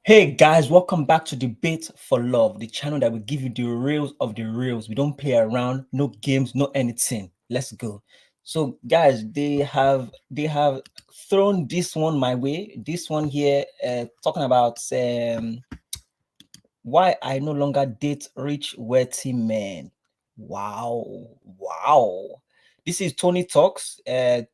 Hey guys, welcome back to Debate for Love, the channel that will give you the reals of the reals. We don't play around, no games, no anything. Let's go. So guys, they have thrown this one my way. This one here, talking about why I no longer date rich, wealthy men. Wow, wow. This is Tony Talks.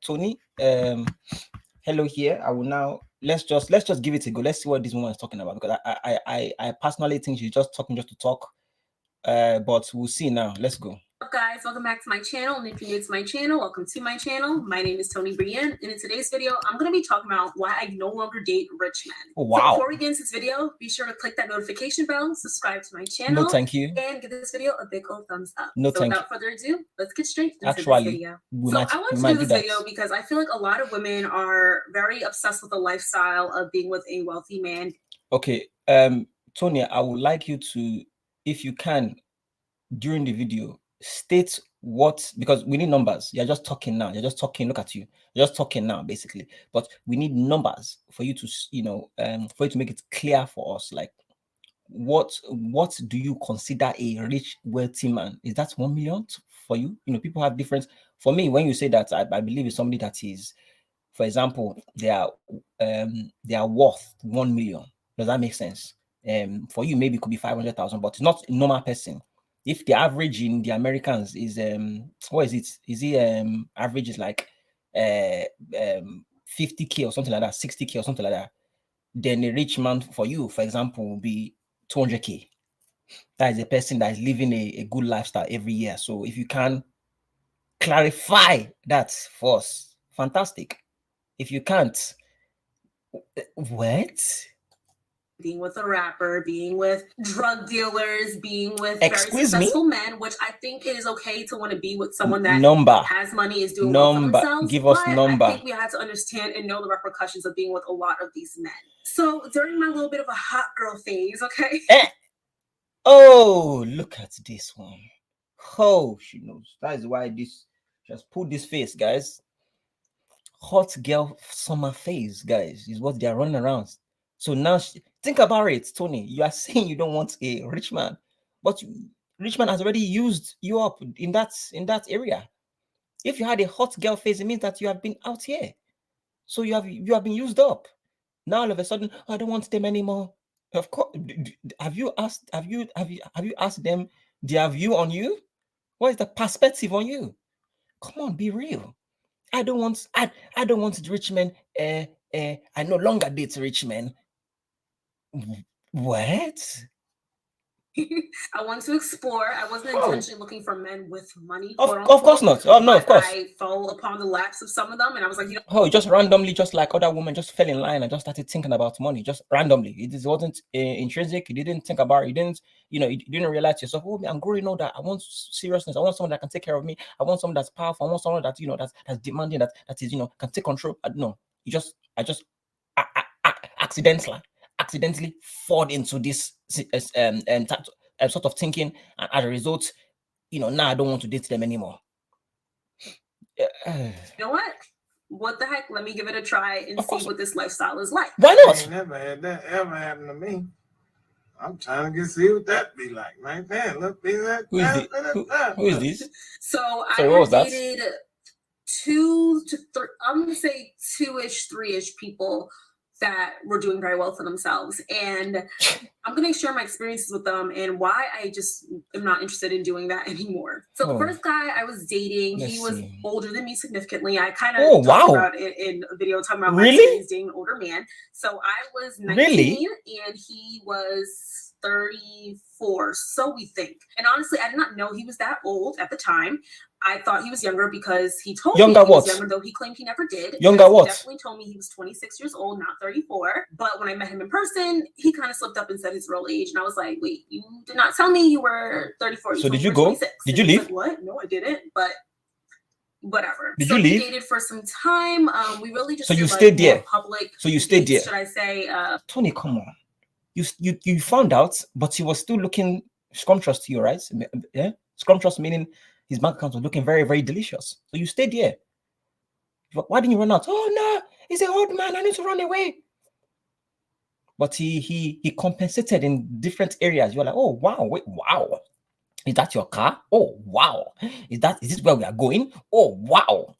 Tony, hello here. I will now let's just give it a go. Let's see what this woman is talking about because I personally think she's just talking just to talk. But we'll see now. Let's go. What's up, guys? Welcome back to my channel. And if you're new to my channel, welcome to my channel. My name is Tony Brienne, and in today's video, I'm going to be talking about why I no longer date rich men. Oh, wow. So before we get into this video, be sure to click that notification bell, subscribe to my channel, No, thank you. and give this video a big old thumbs up. No, so thank without further ado, let's get straight into Actually, this video. we So might- I want we to might do do this that. video because I feel like a lot of women are very obsessed with the lifestyle of being with a wealthy man. Okay, Tony, I would like you to, if you can, during the video, state what, because we need numbers. You're just talking now. You're just talking. Look at you. You're just talking now, basically. But we need numbers for you to, for you to make it clear for us. Like, what do you consider a rich, wealthy man? Is that 1 million for you? You know, people have different. For me, when you say that, I believe it's somebody that is, for example, they are worth 1 million. Does that make sense? For you, maybe it could be 500,000, but it's not a normal person. If the average in the Americans is what is it? Is it average is like 50K or something like that, 60K or something like that, then a rich man for you, for example, will be 200K. That is a person that is living a good lifestyle every year. So if you can clarify that for us, fantastic. If you can't, what? Being with a rapper, being with drug dealers, being with Excuse very me? successful men, which I think it is okay to want to be with someone that Number. has money, is doing well for Number. themselves. Give us but number. I think we had to understand and know the repercussions of being with a lot of these men. So during my little bit of a hot girl phase, okay? Oh, look at this one. Oh, she knows. That is why this, just put this face, guys. Hot girl summer phase, guys, is what they are running around. So now, think about it, Tony. You are saying you don't want a rich man, but rich man has already used you up in that area. If you had a hot girl phase, it means that you have been out here. So you have been used up. Now all of a sudden, I don't want them anymore. Of course, have you asked them their view on you? What is the perspective on you? Come on, be real. I don't want the rich men. I no longer date rich men. What? I want to explore. I wasn't intentionally looking for men with money. Of course not. Oh no, of course. I fell upon the laps of some of them, and I was like, Oh, just randomly, just like other women, just fell in line and just started thinking about money, just randomly. Wasn't intrinsic. You didn't think about it. You didn't, you didn't realize yourself. Oh, I'm growing older. I want seriousness. I want someone that can take care of me. I want someone that's powerful. I want someone that that's demanding. That is can take control. No, I just accidentally fall into this sort of thinking, and as a result, now I don't want to date them anymore. You know what the heck? Let me give it a try and see what this lifestyle is like. Why not? I ain't never had that ever happen to me. I'm trying to see what that be like, right there. Look, be like who is this? So Sorry, I what was that? dated 2 to 3. I'm gonna say 2-ish, 3-ish people that were doing very well for themselves, and I'm gonna share my experiences with them and why I just am not interested in doing that anymore. So the first guy I was dating, he was older than me significantly. I kind of talked about it in a video talking about my experience dating an older man. So I was 19 and he was 34, so we think. And honestly, I did not know he was that old at the time. I thought he was younger because he told me he was younger, though he claimed he never did. Younger what? He definitely told me he was 26 years old, not 34. But when I met him in person, he kind of slipped up and said his real age. And I was like, wait, you did not tell me you were 34. So did you go? 26. Did you leave? Like, what? No, I didn't. But whatever. Did you leave? We dated for some time. We really just so you stayed there. Public. So you stayed there. Should I say? Tony, come on. You found out, but he was still looking scrumptious to you, right? Yeah, scrumptious meaning his bank account was looking very, very delicious. So you stayed there. Why didn't you run out? Oh no, he's an old man. I need to run away. but he compensated in different areas. You're like, oh wow, wait, wow. Is that your car? Oh wow. Is this where we are going? Oh wow.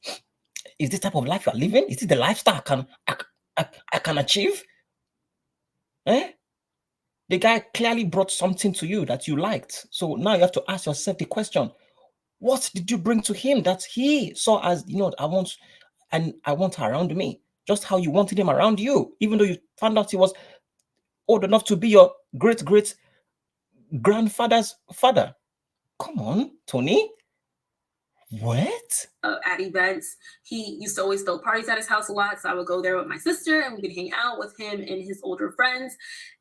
Is this type of life you are living? Is it the lifestyle I can achieve? Eh? The guy clearly brought something to you that you liked. So now you have to ask yourself the question: what did you bring to him that he saw as, you know, I want her around me, just how you wanted him around you, even though you found out he was old enough to be your great grandfather's father? Come on, Tony. What? At events, he used to always throw parties at his house a lot, so I would go there with my sister and we could hang out with him and his older friends.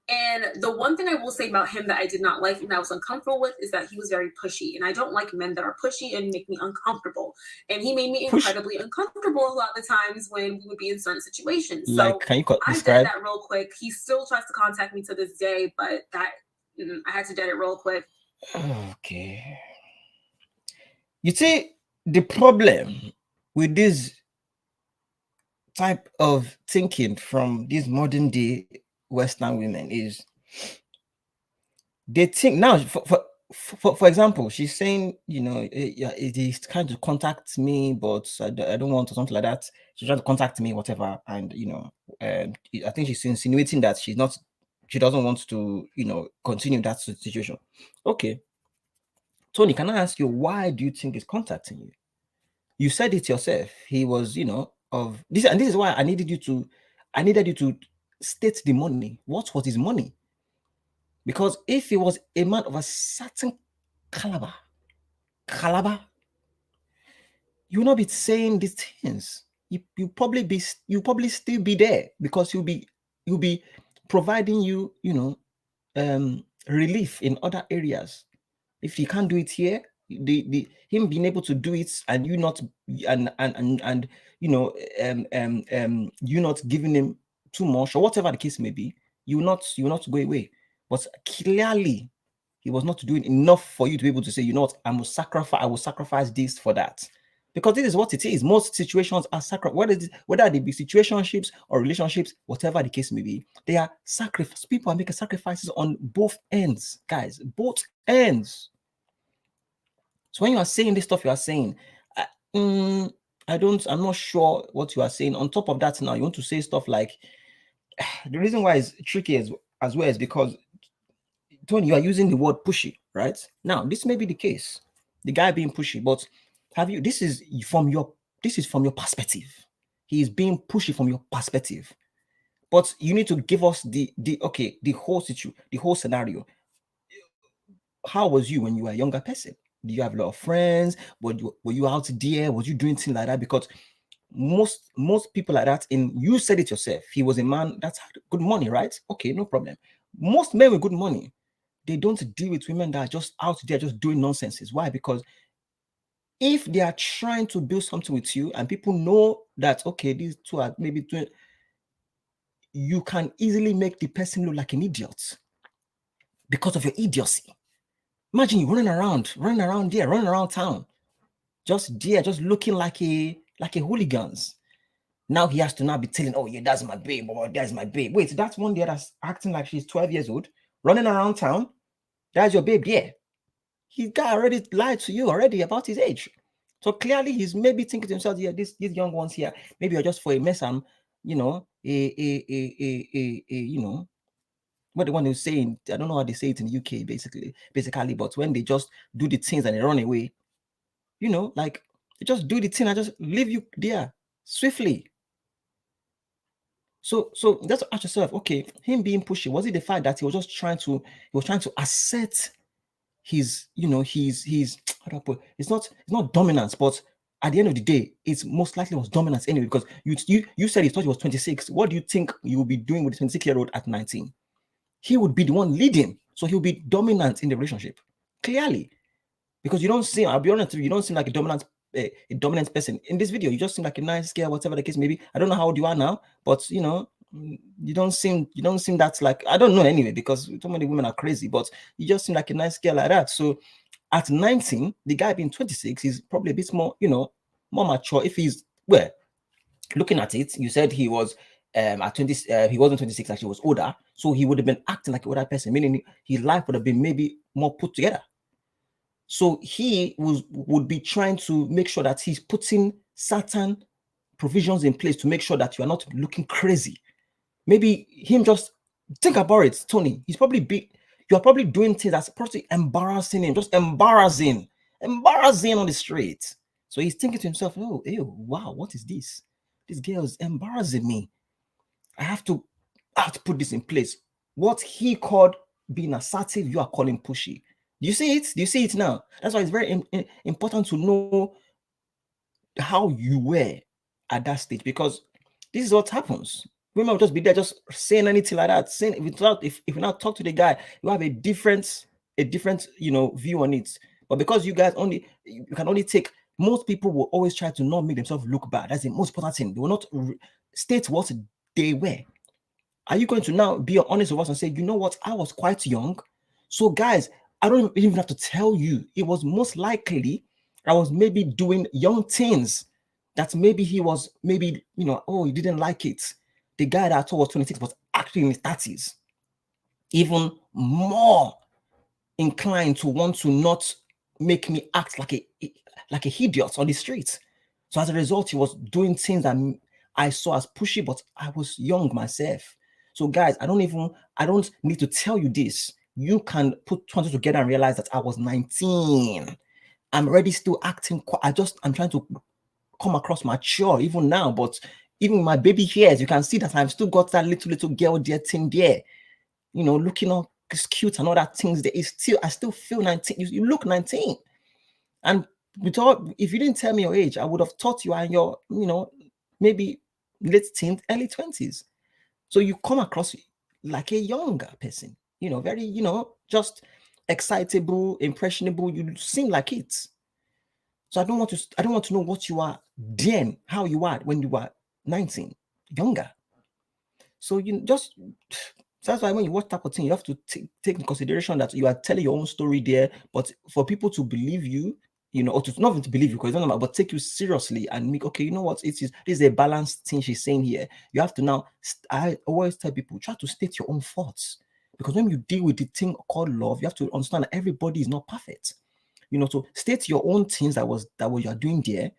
And the one thing I will say about him that I did not like and that I was uncomfortable with is that he was very pushy, and I don't like men that are pushy and make me uncomfortable. And he made me incredibly uncomfortable a lot of the times when we would be in certain situations. Like, so can you I describe did that real quick. He still tries to contact me to this day, but that I had to dead it real quick. Okay. You see, the problem with this type of thinking from these modern day Western women is they think now, for example, she's saying, you know, he's trying to contact me, but I don't want to, something like that. She's trying to contact me, whatever. And, you know, I think she's insinuating that she doesn't want to, you know, continue that situation. Okay. Tony, can I ask you, why do you think he's contacting you? You said it yourself. He was, you know, of this, and this is why I needed you to state the money. What was his money? Because if he was a man of a certain caliber, you will not be saying these things. You probably still be there, because he'll be providing you, you know, relief in other areas. If you can't do it here, him being able to do it, and you not, and you know, you not giving him too much, or whatever the case may be, you will not go away. But clearly, he was not doing enough for you to be able to say, you know what, I will sacrifice this for that. Because this is what it is. Most situations are sacrifice, whether they be situationships or relationships, whatever the case may be, they are sacrifice. People are making sacrifices on both ends, guys, both ends. So when you are saying this stuff, you are saying, I'm not sure what you are saying. On top of that, now you want to say stuff like, the reason why it's tricky as well is because, Tony, you are using the word pushy, right? Now, this may be the case, the guy being pushy, but this is from your perspective. He is being pushy from your perspective. But you need to give us the whole situation, the whole scenario. How was you when you were a younger person? Do you have a lot of friends? Were you out there? Was you doing things like that? Because most people like that, you said it yourself, he was a man that had good money, right? Okay, no problem. Most men with good money, they don't deal with women that are just out there just doing nonsenses. Why? Because if they are trying to build something with you and people know that, okay, these two are maybe doing, you can easily make the person look like an idiot because of your idiocy. Imagine you running around there, running around town, just looking like a hooligans. Now he has to now be telling, oh yeah, that's my babe, or that's my babe. Wait, that's one there that's acting like she's 12 years old, running around town. That's your babe, yeah. He got already lied to you already about his age. So clearly he's maybe thinking to himself, yeah, these young ones here, maybe are just for a mess, and you know, you know, what the one who's saying, I don't know how they say it in the UK, basically, but when they just do the things and they run away, you know, like they just do the thing and just leave you there swiftly. So just ask yourself, okay, him being pushy, was it the fact that he was trying to assert his, you know, he's how do I put, it's not dominance, but at the end of the day, it's most likely was dominance anyway, because you said he thought he was 26. What do you think you will be doing with a 26-year-old at 19? He would be the one leading, so he'll be dominant in the relationship, clearly, because you don't seem, I'll be honest with you, you don't seem like a dominant person in this video. You just seem like a nice girl, whatever the case may be. I don't know how old you are now, but you know, you don't seem that, like, I don't know anyway, because so many women are crazy, but you just seem like a nice girl like that. So at 19, the guy being 26 is probably a bit more, you know, more mature. If he's, well, looking at it, you said he was at 20, he wasn't 26, actually, he was older. So he would have been acting like an older person, meaning his life would have been maybe more put together. So he would be trying to make sure that he's putting certain provisions in place to make sure that you are not looking crazy. Maybe him, just think about it, Tony. You're probably doing things that's probably embarrassing him, just embarrassing on the street. So he's thinking to himself, oh, ew, wow, what is this? This girl is embarrassing me. I have to put this in place. What he called being assertive, you are calling pushy. Do you see it? Do you see it now? That's why it's very important to know how you were at that stage, because this is what happens. Women will just be there, just saying anything like that. Saying if you now talk to the guy, you have a different view on it. But because you guys you can only take, most people will always try to not make themselves look bad. That's the most important thing. They will not state what they were. Are you going to now be honest with us and say, you know what, I was quite young? So guys, I don't even have to tell you, it was most likely I was maybe doing young things that maybe he was he didn't like it. The guy that I told was 26 was actually in his 30s, even more inclined to want to not make me act like a idiot on the street. So as a result, he was doing things that I saw as pushy, but I was young myself. So guys, I don't need to tell you this. You can put 20 together and realize that I was 19. I'm already still acting. I'm trying to come across mature even now, but even with my baby hairs, you can see that I've still got that little girl there thing there, looking all cute and all that things there. I still feel 19. You look 19. And if you didn't tell me your age, I would have thought you are in your, maybe late teens, early 20s. So you come across like a younger person, very, just excitable, impressionable. You seem like it. So I don't want to know what you are then, how you are when you were 19, younger. So that's why when you watch type of thing, you have to take in consideration that you are telling your own story there, but for people to believe you, or to not even to believe you, because it's not about, but take you seriously and make, okay, you know what, this is a balanced thing she's saying here. You have to now, I always tell people, try to state your own thoughts, because when you deal with the thing called love, you have to understand that everybody is not perfect. So state your own things that what you are doing there.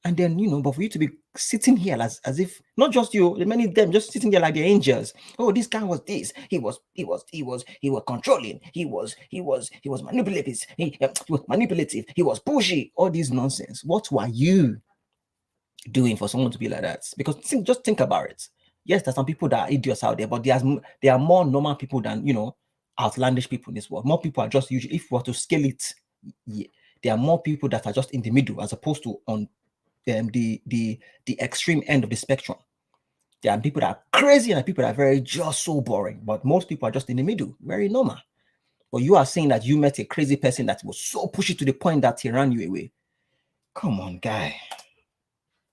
And then, but for you to be sitting here as if not just you, many of them just sitting there like the angels. Oh, this guy was this. He was controlling. He was manipulative. He was manipulative. He was pushy. All this nonsense. What were you doing for someone to be like that? Because just think about it. Yes, there's some people that are idiots out there, but there are more normal people than outlandish people in this world. More people are just usually, if we were to scale it, there are more people that are just in the middle as opposed to on the extreme end of the spectrum. There are people that are crazy and people that are very just so boring, but most people are just in the middle, very normal. But you are saying that you met a crazy person that was so pushy to the point that he ran you away. Come on, guy.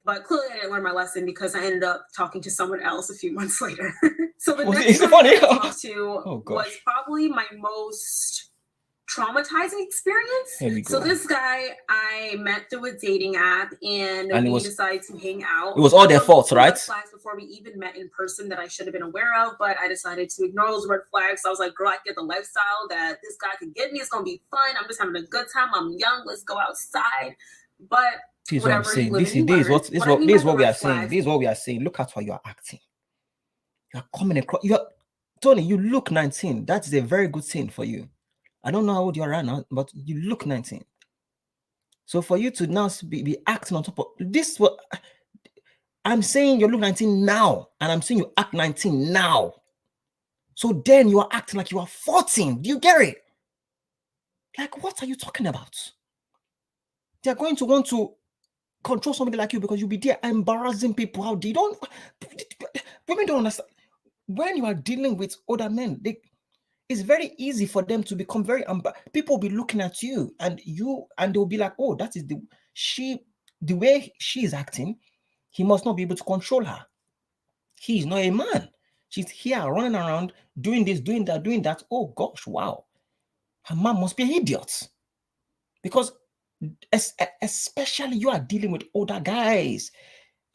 But clearly I didn't learn my lesson, because I ended up talking to someone else a few months later. So the next one I talked to was probably my most traumatizing experience. So this guy I met through a dating app, and we decided to hang out. It was all their fault, right? Flags before we even met in person that I should have been aware of, but I decided to ignore those red flags. So I was like, girl, I get the lifestyle that this guy can get me. It's gonna be fun. I'm just having a good time. I'm young. Let's go outside. But this is what I'm saying. This is what we are saying. This is what we are saying. Look at how you are acting. You are coming across. Tony, you look 19. That is a very good thing for you. I don't know how old you are right now, but you look 19. So for you to now be acting on top of this, what I'm saying, you look 19 now, and I'm saying you act 19 now. So then you are acting like you are 14. Do you get it? Like, what are you talking about? They are going to want to control somebody like you because you'll be there embarrassing people. How they don't, women don't understand. When you are dealing with older men, it's very easy for them to become very people will be looking at you and they'll be like, oh, that is the way she is acting, he must not be able to control her. He is not a man. She's here running around doing this, doing that. Oh gosh, wow. Her man must be an idiot. Because especially you are dealing with older guys.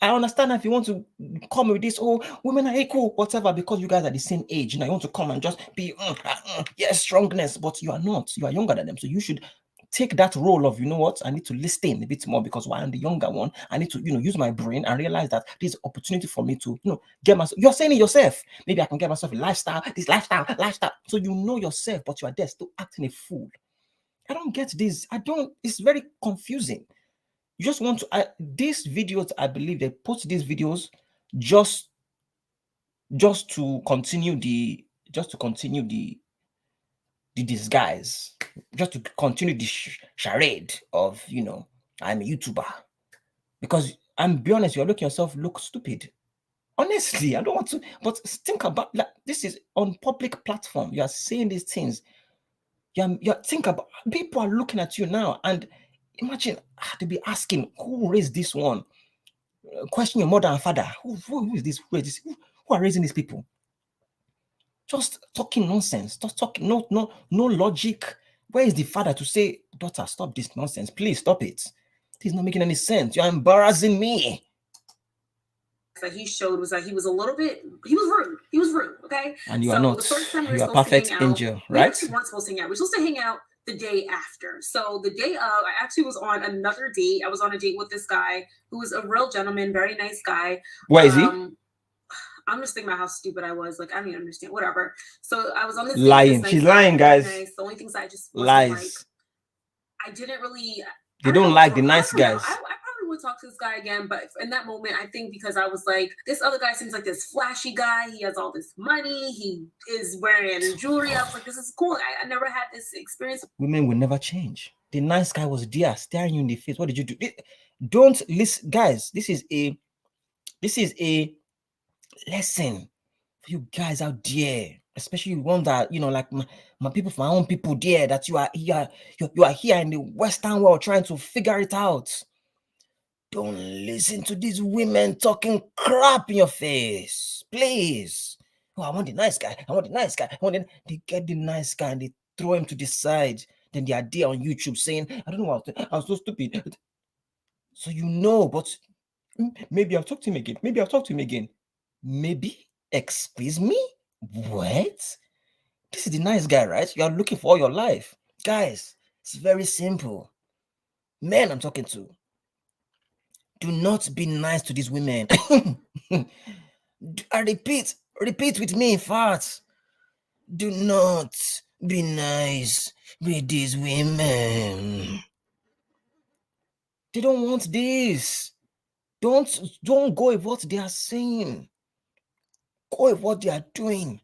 I understand if you want to come with this, oh, women are equal, whatever, because you guys are the same age. You know, you want to come and just be, yes, strongness, but you are not. You are younger than them. So you should take that role of, you know what, I need to listen a bit more because while I'm the younger one, I need to, you know, use my brain and realize that there's opportunity for me to, you know, get myself. You're saying it yourself. Maybe I can get myself a lifestyle, this lifestyle. So you know yourself, but you are there still acting a fool. I don't get this. It's very confusing. You just want to these videos, I believe they post these videos just to continue the disguise, just to continue the charade of, you know, I'm a YouTuber. Because I'm be honest, you're looking yourself look stupid. Honestly, I don't want to, but think about, like, this is on public platform. You are saying these things. You think about, people are looking at you now, and imagine to be asking, who raised this one? Question your mother and father. Who is this? Who are raising these people? Just talking nonsense. Just talking no logic. Where is the father to say, daughter, stop this nonsense? Please stop it. This is not making any sense. You're embarrassing me. That he showed was that he was rude. He was rude. Okay. And you are not. The first time we were You are supposed perfect to hang out, angel, we right? actually weren't supposed to hang out. We were supposed to hang out the day after. So the day of, I actually was on another date. I was on a date with this guy who was a real gentleman, very nice guy. Where is he? I'm just thinking about how stupid I was. Like, I don't even understand. Whatever. So I was on this lying. Date, She's lying, guys. nice. The only things I just lies. Like, I didn't really. They don't like the nice guys. I probably would talk to this guy again, but in that moment, I think because I was like, this other guy seems like this flashy guy. He has all this money. He is wearing jewelry. I was like, this is cool. I never had this experience. Women will never change. The nice guy was there staring you in the face. What did you do? Don't listen, guys. This is a lesson for you guys out there, especially one that, you know, like my people, my own people there, that you are here in the Western world trying to figure it out. Don't listen to these women talking crap in your face, please. Oh, I want the nice guy. They get the nice guy and they throw him to the side. Then they are there on YouTube saying, I don't know what, I was so stupid. So you know, but maybe I'll talk to him again. Maybe? Excuse me? What? This is the nice guy, right? You are looking for all your life. Guys, it's very simple. Men I'm talking to, do not be nice to these women. I repeat with me, in fact. Do not be nice with these women. They don't want this. Don't go with what they are saying. Go with what they are doing.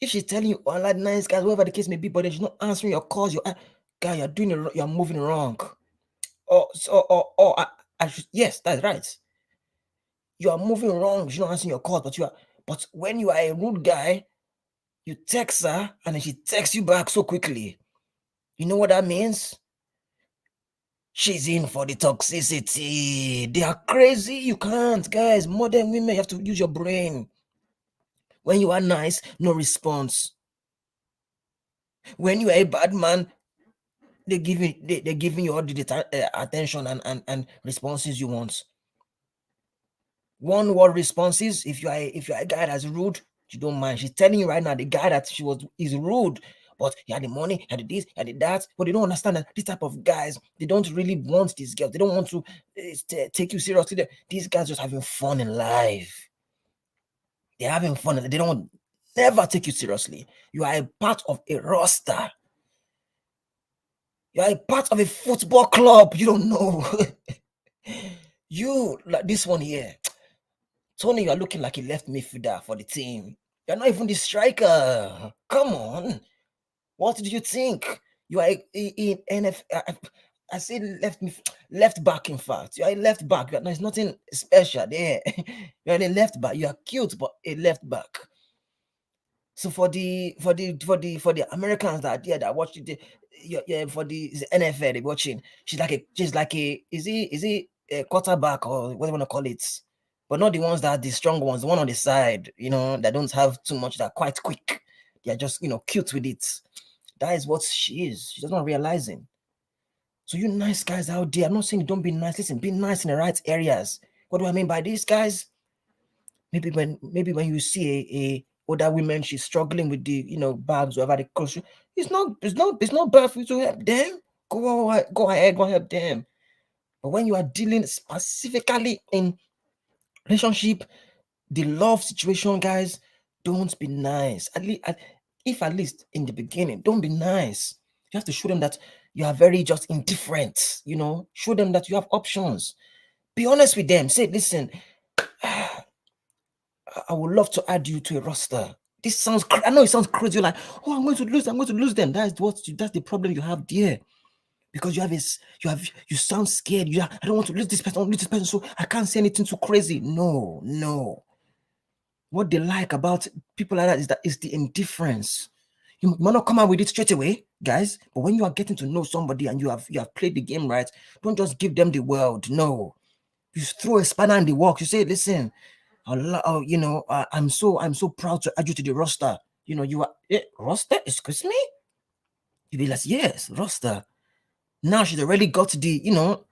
If she's telling you, oh, like nice guys, whatever the case may be, but she's not answering your calls, you're doing it, you're moving wrong. Yes, that's right. You are moving wrong. She's not answering your calls, but when you are a rude guy, you text her and then she texts you back so quickly. You know what that means? She's in for the toxicity. They are crazy. You can't, guys. Modern women, you have to use your brain. When you are nice, no response. When you are a bad man, they're giving you all the attention and responses you want. One word responses. If you are a guy that's rude, you don't mind. She's telling you right now, the guy that is rude, but he had the money, he had the this, he had the that. But they don't understand that this type of guys, they don't really want these girls. They don't want to take you seriously. These guys just having fun in life. They're having fun. They don't never take you seriously. You are a part of a roster. You are a part of a football club. You don't know. You, like this one here. Tony, you are looking like a left midfielder for the team. You're not even the striker. Come on. What did you think? You are in NFL. I say left back, in fact. You're a left back. There's nothing special there. You're a left back. You are cute, but a left back. So for the Americans that are there that watch it, for the NFL they're watching, she's like a is he a quarterback or what do you want to call it? But not the ones that are the strong ones, the one on the side, you know, that don't have too much, that are quite quick. They're just, you know, cute with it. That is what she is. She's not realizing. So you nice guys out there, I'm not saying don't be nice. Listen, be nice in the right areas. What do I mean by this, guys? Maybe when you see a older women, she's struggling with the bags or whatever the cost. It's not bad for you to help them. Go ahead, go help them. But when you are dealing specifically in relationship, the love situation, guys, don't be nice. At least in the beginning, don't be nice. You have to show them that you are very just indifferent. Show them that you have options. Be honest with them. Say, listen, I would love to add you to a roster. This sounds I know it sounds crazy. You're like, oh, I'm going to lose them. That's the problem you have there. Because you sound scared. I don't want to lose this person, so I can't say anything too crazy. No. What they like about people like that is the indifference. You might not come out with it straight away, guys, but when you are getting to know somebody and you have played the game right, don't just give them the world. No. You throw a spanner in the works. You say, listen, I'm so proud to add you to the roster. You are roster? Excuse me? You be like, yes, roster. Now she's already got the,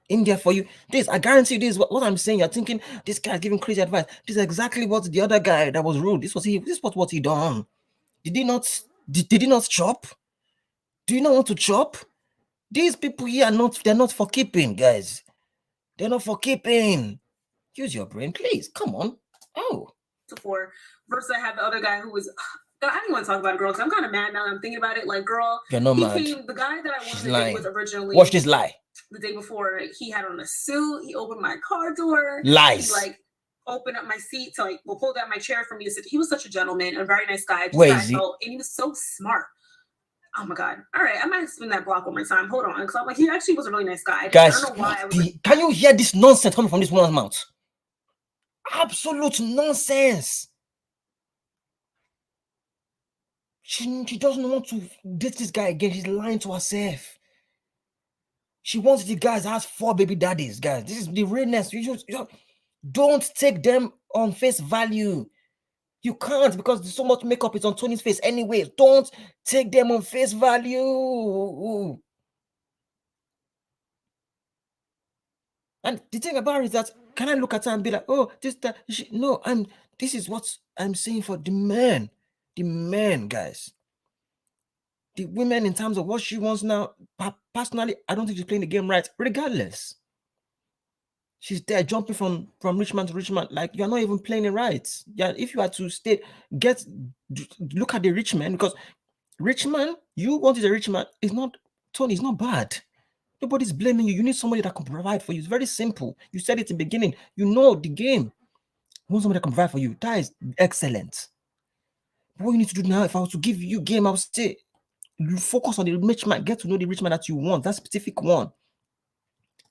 in there for you. I guarantee you this, what I'm saying, you're thinking, this guy's giving crazy advice. This is exactly what the other guy that was rude, this was what he done. Did he not chop? Do you not want to chop? These people here they're not for keeping, guys. They're not for keeping. Use your brain, please. Come on. Oh. Versus I have the other guy who was... I didn't want to talk about a girl because I'm kind of mad now that I'm thinking about it. Like, girl, you're not mad. The guy that I wanted to date with originally. Watch this lie. The day before, he had on a suit. He opened my car door. Lies. He opened up my seat to pulled out my chair for me to sit. He was such a gentleman, a very nice guy. Where is he? And he was so smart. Oh my God. All right, I might spin that block one more time. Hold on, because I'm like, he actually was a really nice guy. Guys, I don't know why. Can you hear this nonsense coming from this woman's mouth? Absolute nonsense. She doesn't want to date this guy again. She's lying to herself. She wants the guys that has 4 baby daddies, guys. This is the realness. You don't take them on face value. You can't, because so much makeup is on Tony's face anyway. Don't take them on face value. And the thing about it is that, can I look at her and be like, oh, no, this is what I'm saying for the men. The men, guys. The women, in terms of what she wants now, personally, I don't think she's playing the game right, regardless. She's there jumping from rich man to rich man. Like, you're not even playing it right. Yeah, if you are to look at the rich man, because rich man, you wanted a rich man, Tony, it's not bad. Nobody's blaming you. You need somebody that can provide for you. It's very simple. You said it in the beginning. You know the game. You want somebody that can provide for you. That is excellent. What you need to do now, if I was to give you game, I would say, focus on the rich man. Get to know the rich man that you want, that specific one.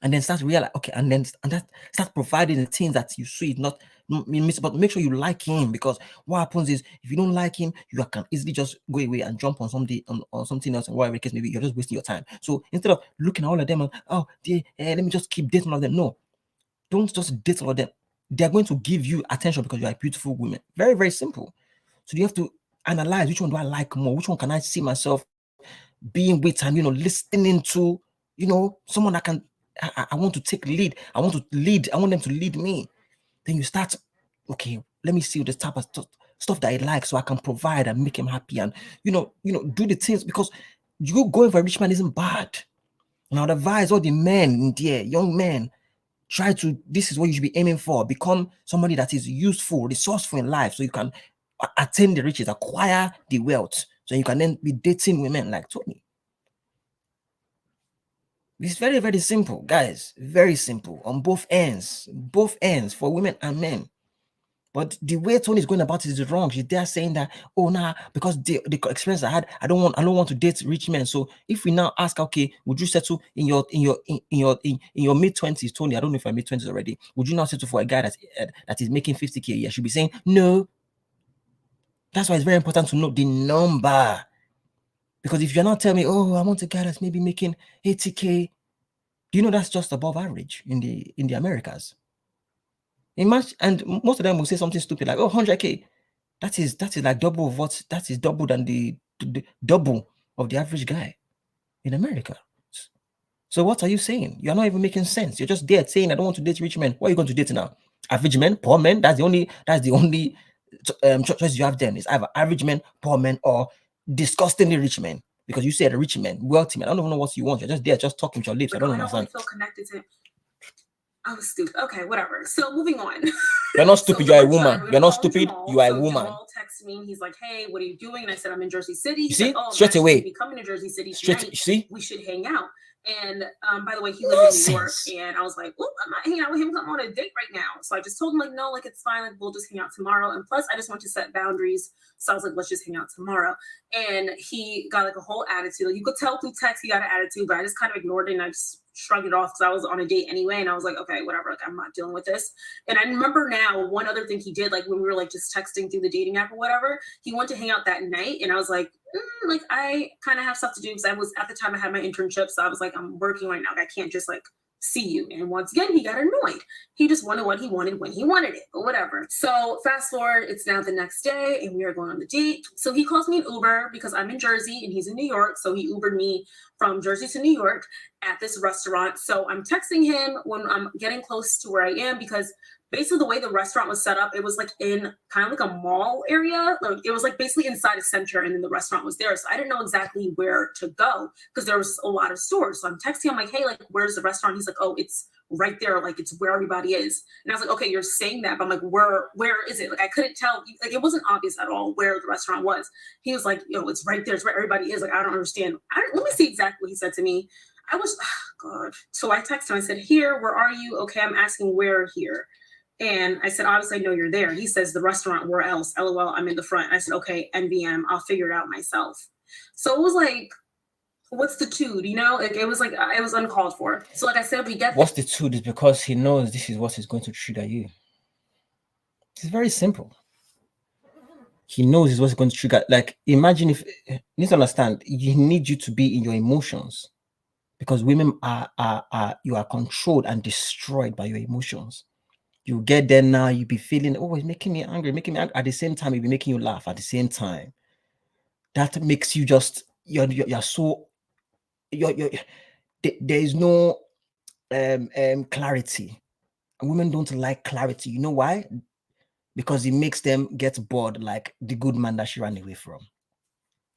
And then start realize, okay, and that start providing the things that you see, not miss, but make sure you like him. Because what happens is, if you don't like him, you can easily just go away and jump on something else, and whatever case maybe you're just wasting your time. So instead of looking at all of them and let me just keep dating all of them. No, don't just date all of them. They're going to give you attention because you are a beautiful woman. Very, very simple. So you have to analyze, which one do I like more? Which one can I see myself being with and listening to? Someone that can. I want to take lead. I want them to lead me. Then you start, okay, let me see the type of stuff that I like so I can provide and make him happy, and do the things, because you going for a rich man isn't bad. And I would advise all the men in there, young men, this is what you should be aiming for. Become somebody that is useful, resourceful in life, so you can attain the riches, acquire the wealth, so you can then be dating women like Tony. It's very, very simple, guys. Very simple on both ends for women and men. But the way Tony is going about it is wrong. She's there saying that, because the experience I had, I don't want to date rich men. So if we now ask, okay, would you settle in your mid-20s, Tony? I don't know if I'm mid-20s already. Would you now settle for a guy that is making 50K a year? She'll be saying no. That's why it's very important to know the number. Because if you're not telling me, I want a guy that's maybe making 80K, do you know that's just above average in the Americas? And most of them will say something stupid like, 100K. That is like double of what? That is double than the double of the average guy in America. So what are you saying? You're not even making sense. You're just there saying, I don't want to date rich men. What are you going to date now? Average men, poor men. That's the only choice you have. Then is either average men, poor men, or disgustingly rich men. Because you said rich men, wealthy men. I don't even know what you want. You're just there, just talking with your lips. Like, I don't I don't understand. really feel connected to him. I was stupid. Okay, whatever. So moving on. You're not stupid. You're a next time, woman. we're You're gonna not call him stupid. Jamal. You are a So woman. Jamal texted me and he's like, "Hey, what are you doing?" And I said, "I'm in Jersey City." You He's see? like, "Oh, I'm Straight actually away. gonna be coming to Jersey City Straight. tonight. You see? We should hang out." And by the way, he lives in New York, Nonsense. and I was like, "Well, I'm not hanging out with him. I'm on a date right now." So I just told him like, "No, like it's fine. Like we'll just hang out tomorrow." And plus, I just want to set boundaries. So I was like, "Let's just hang out tomorrow." And he got like a whole attitude. Like, you could tell through text he got an attitude, but I just kind of ignored it and I just shrugged it off because I was on a date anyway. And I was like, "Okay, whatever. Like I'm not dealing with this." And I remember now one other thing he did, like when we were like just texting through the dating app or whatever, he went to hang out that night, and I was like, like I kind of have stuff to do because I was at the time I had my internship, so I was like, I'm working right now. I can't just like see you. And once again, he got annoyed. He just wanted what he wanted when he wanted it, but whatever. So fast forward, it's now the next day, and we are going on the date. So he calls me an Uber because I'm in Jersey and he's in New York. So he Ubered me from Jersey to New York at this restaurant. So I'm texting him when I'm getting close to where I am because basically the way the restaurant was set up, it was like in kind of like a mall area. Like it was like basically inside a center, and then the restaurant was there. So I didn't know exactly where to go because there was a lot of stores. So I'm texting him like, "Hey, like where's the restaurant?" He's like, "Oh, it's right there. Like it's where everybody is." And I was like, "Okay, you're saying that," but I'm like, where is it? Like I couldn't tell. Like it wasn't obvious at all where the restaurant was. He was like, "It's right there. It's where everybody is." Like I don't understand. Let me see exactly what he said to me. I was, God. So I texted him. I said, "Here, where are you?" "Okay, I'm asking where here." And I said, "Obviously, I know you're there." He says, "The restaurant, where else?" LOL, I'm in the front. I said, "Okay, NVM, I'll figure it out myself." So it was like, what's the tude, you know? Like, it was like, it was uncalled for. So like I said, we get What's the truth is because he knows this is what is going to trigger you. It's very simple. He knows is what's going to trigger. Like, imagine if you need to understand, you need you to be in your emotions because women are you are controlled and destroyed by your emotions. You get there now, you be feeling, oh, it's making me angry, at the same time, it'll be making you laugh at the same time. That makes you just you're so there is no clarity. And women don't like clarity. You know why? Because it makes them get bored, like the good man that she ran away from.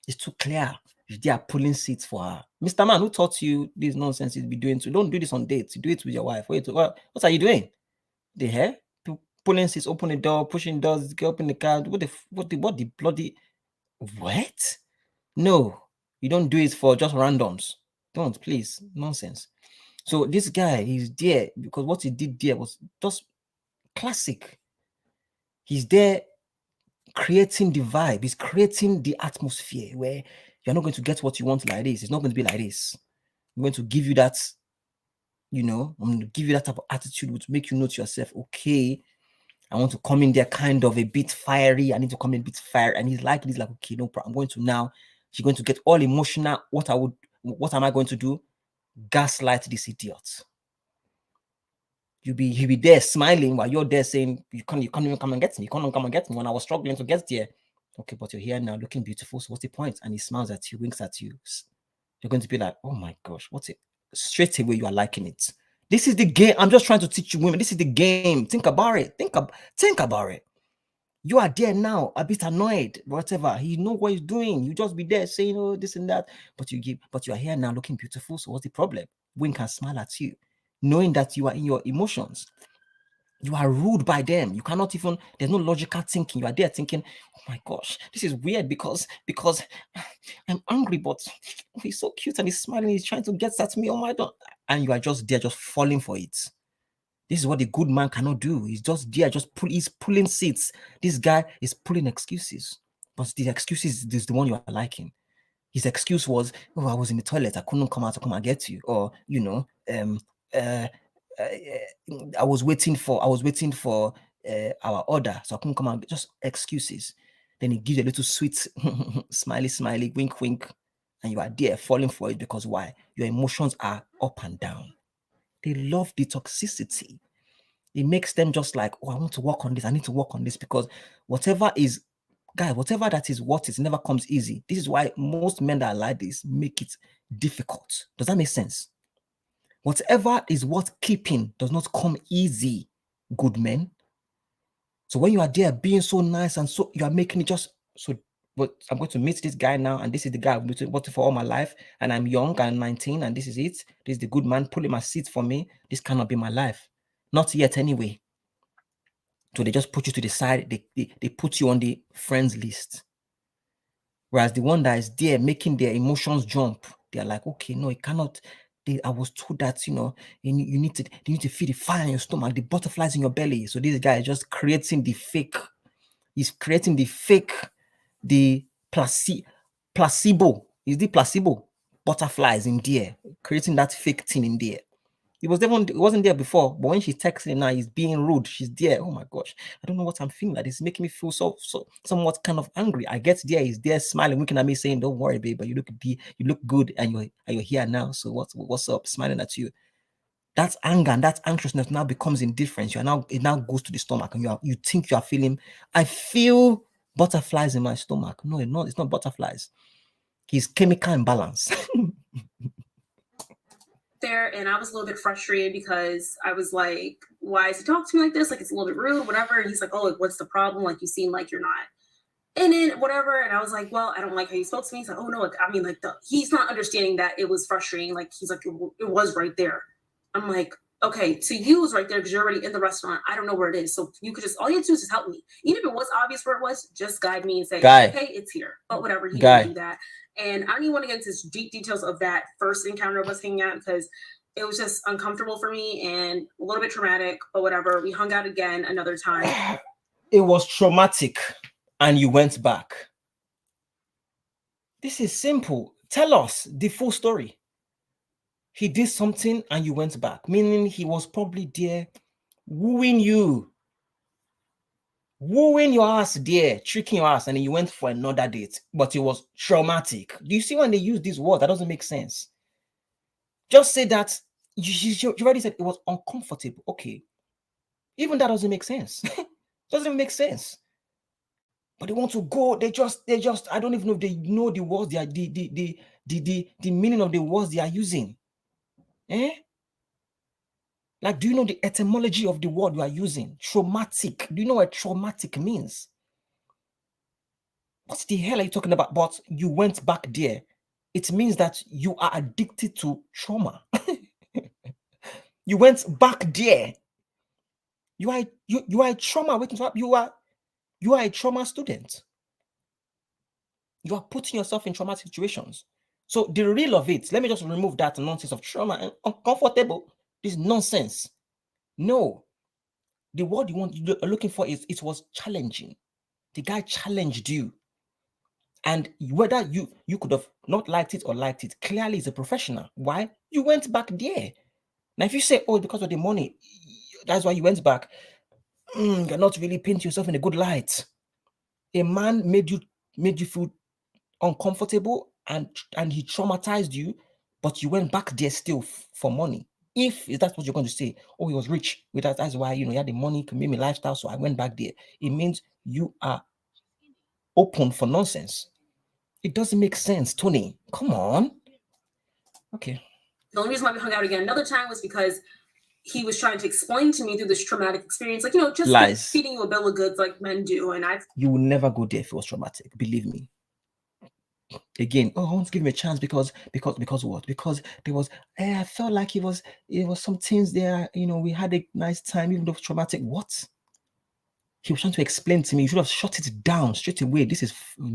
It's too clear. They are pulling seats for her. Mr. Man, who taught you this nonsense you'll be doing? So don't do this on dates. You do it with your wife. Wait, what are you doing? The hair? Pulling seats, open the door, pushing doors, get up in the car. What the bloody what? No, you don't do it for just randoms. Don't, please. Nonsense. So this guy, he's there because what he did there was just classic. He's there creating the vibe. He's creating the atmosphere where you're not going to get what you want like this. It's not going to be like this. I'm going to give you that, I'm going to give you that type of attitude which make you know to yourself, okay, I want to come in there kind of a bit fiery. I need to come in a bit fiery. And he's like, okay, no problem. I'm going to now. She's going to get all emotional. What am I going to do? Gaslight this idiot. He'll be there smiling while you're there saying, you can't even come and get me. You can't even come and get me when I was struggling to get there. Okay, but you're here now looking beautiful. So what's the point? And he smiles at you, winks at you. You're going to be like, oh my gosh, what's it? Straight away, you are liking it. This is the game. I'm just trying to teach you women. This is the game. Think about it. Think about it. You are there now, a bit annoyed, whatever. You know what he's doing. You just be there saying, oh, this and that. But you are here now looking beautiful. So what's the problem? Wink and smile at you, knowing that you are in your emotions. You are ruled by them. You cannot even, there's no logical thinking. You are there thinking, oh my gosh, this is weird because I'm angry, but he's so cute and he's smiling. He's trying to get at me. Oh my God. And you are just there, just falling for it. This is what the good man cannot do. He's just there, he's pulling seats. This guy is pulling excuses. But the excuses is the one you are liking. His excuse was, oh, I was in the toilet. I couldn't come out to come and get you. Or, I was waiting for our order, so I couldn't come out. Just excuses. Then he gives a little sweet smiley, wink, and you are there falling for it because why? Your emotions are up and down. They love the toxicity. It makes them just like, oh, I want to work on this. I need to work on this because whatever that is what it never comes easy. This is why most men that are like this make it difficult. Does that make sense? Whatever is worth keeping does not come easy, good men. So when you are there being so nice and so you are making it just so, but I'm going to meet this guy now, and this is the guy I've been working for all my life, and I'm young and 19, and this is it. This is the good man pulling my seat for me. This cannot be my life. Not yet anyway. So they just put you to the side, they put you on the friends list. Whereas the one that is there making their emotions jump, they're like, okay, no, it cannot. I was told that, you need to feel the fire in your stomach, the butterflies in your belly. So this guy is just creating the fake. He's creating the fake, the placebo. Is the placebo butterflies in there, creating that fake thing in there. It wasn't there before, but when she's texting now, he's being rude. She's there. Oh my gosh, I don't know what I'm feeling like. It's making me feel so somewhat kind of angry. I get there, he's there smiling, looking at me, saying, "Don't worry, babe, but you look good, and you're here now. So what's up?" Smiling at you. That anger and that anxiousness now becomes indifference. It now goes to the stomach, and you think you are feeling. I feel butterflies in my stomach. No, it's not butterflies. He's chemical imbalance. There, and I was a little bit frustrated because I was like, why is he talking to me like this? Like, it's a little bit rude, whatever. And he's like, oh, what's the problem? Like, you seem like you're not in it, whatever. And I was like, well, I don't like how you spoke to me. He's like, oh no, I mean, like, he's not understanding that it was frustrating. Like, he's like, it was right there. I'm like, okay, to you is right there because you're already in the restaurant. I don't know where it is. So you could all you have to do is just help me. Even if it was obvious where it was, just guide me and say, okay, it's here. But whatever, he didn't do that. And I don't even want to get into deep details of that first encounter I was hanging out because it was just uncomfortable for me and a little bit traumatic, but whatever. We hung out again another time. It was traumatic and you went back. This is simple. Tell us the full story. He did something and you went back, meaning he was probably there wooing you. Wooing your ass there, tricking your ass, and then you went for another date, but it was traumatic. Do you see when they use this word? That doesn't make sense. Just say that you already said it was uncomfortable. Okay. Even that doesn't make sense. Doesn't even make sense. But they want to go, they just, I don't even know if they know the words they are, the meaning of the words they are using. Like, do you know the etymology of the word you are using? Traumatic. Do you know what traumatic means? What the hell are you talking about? But you went back there. It means that you are addicted to trauma. You went back there. You are a trauma waiting to happen. You are a trauma student. You are putting yourself in traumatic situations. So the real of it, let me just remove that nonsense of trauma and uncomfortable. This nonsense. No. The word you're looking for is it was challenging. The guy challenged you. And whether you could have not liked it or liked it, clearly he's a professional. Why? You went back there. Now, if you say, oh, because of the money, that's why you went back, you're not really painting yourself in a good light. A man made you feel uncomfortable and he traumatized you, but you went back there still for money. If that's what you're going to say, oh, he was rich with that, that's why he had the money, could make me lifestyle, so I went back there. It means you are open for nonsense. It doesn't make sense, Tony. Come on. Okay. The only reason why we hung out again another time was because he was trying to explain to me through this traumatic experience, like, just lies. Feeding you a bill of goods like men do. And you will never go there if it was traumatic. Believe me. Again, I want to give him a chance because what? Because there was, I felt like it was some things there, we had a nice time, even though it was traumatic. What? He was trying to explain to me, you should have shut it down straight away. This is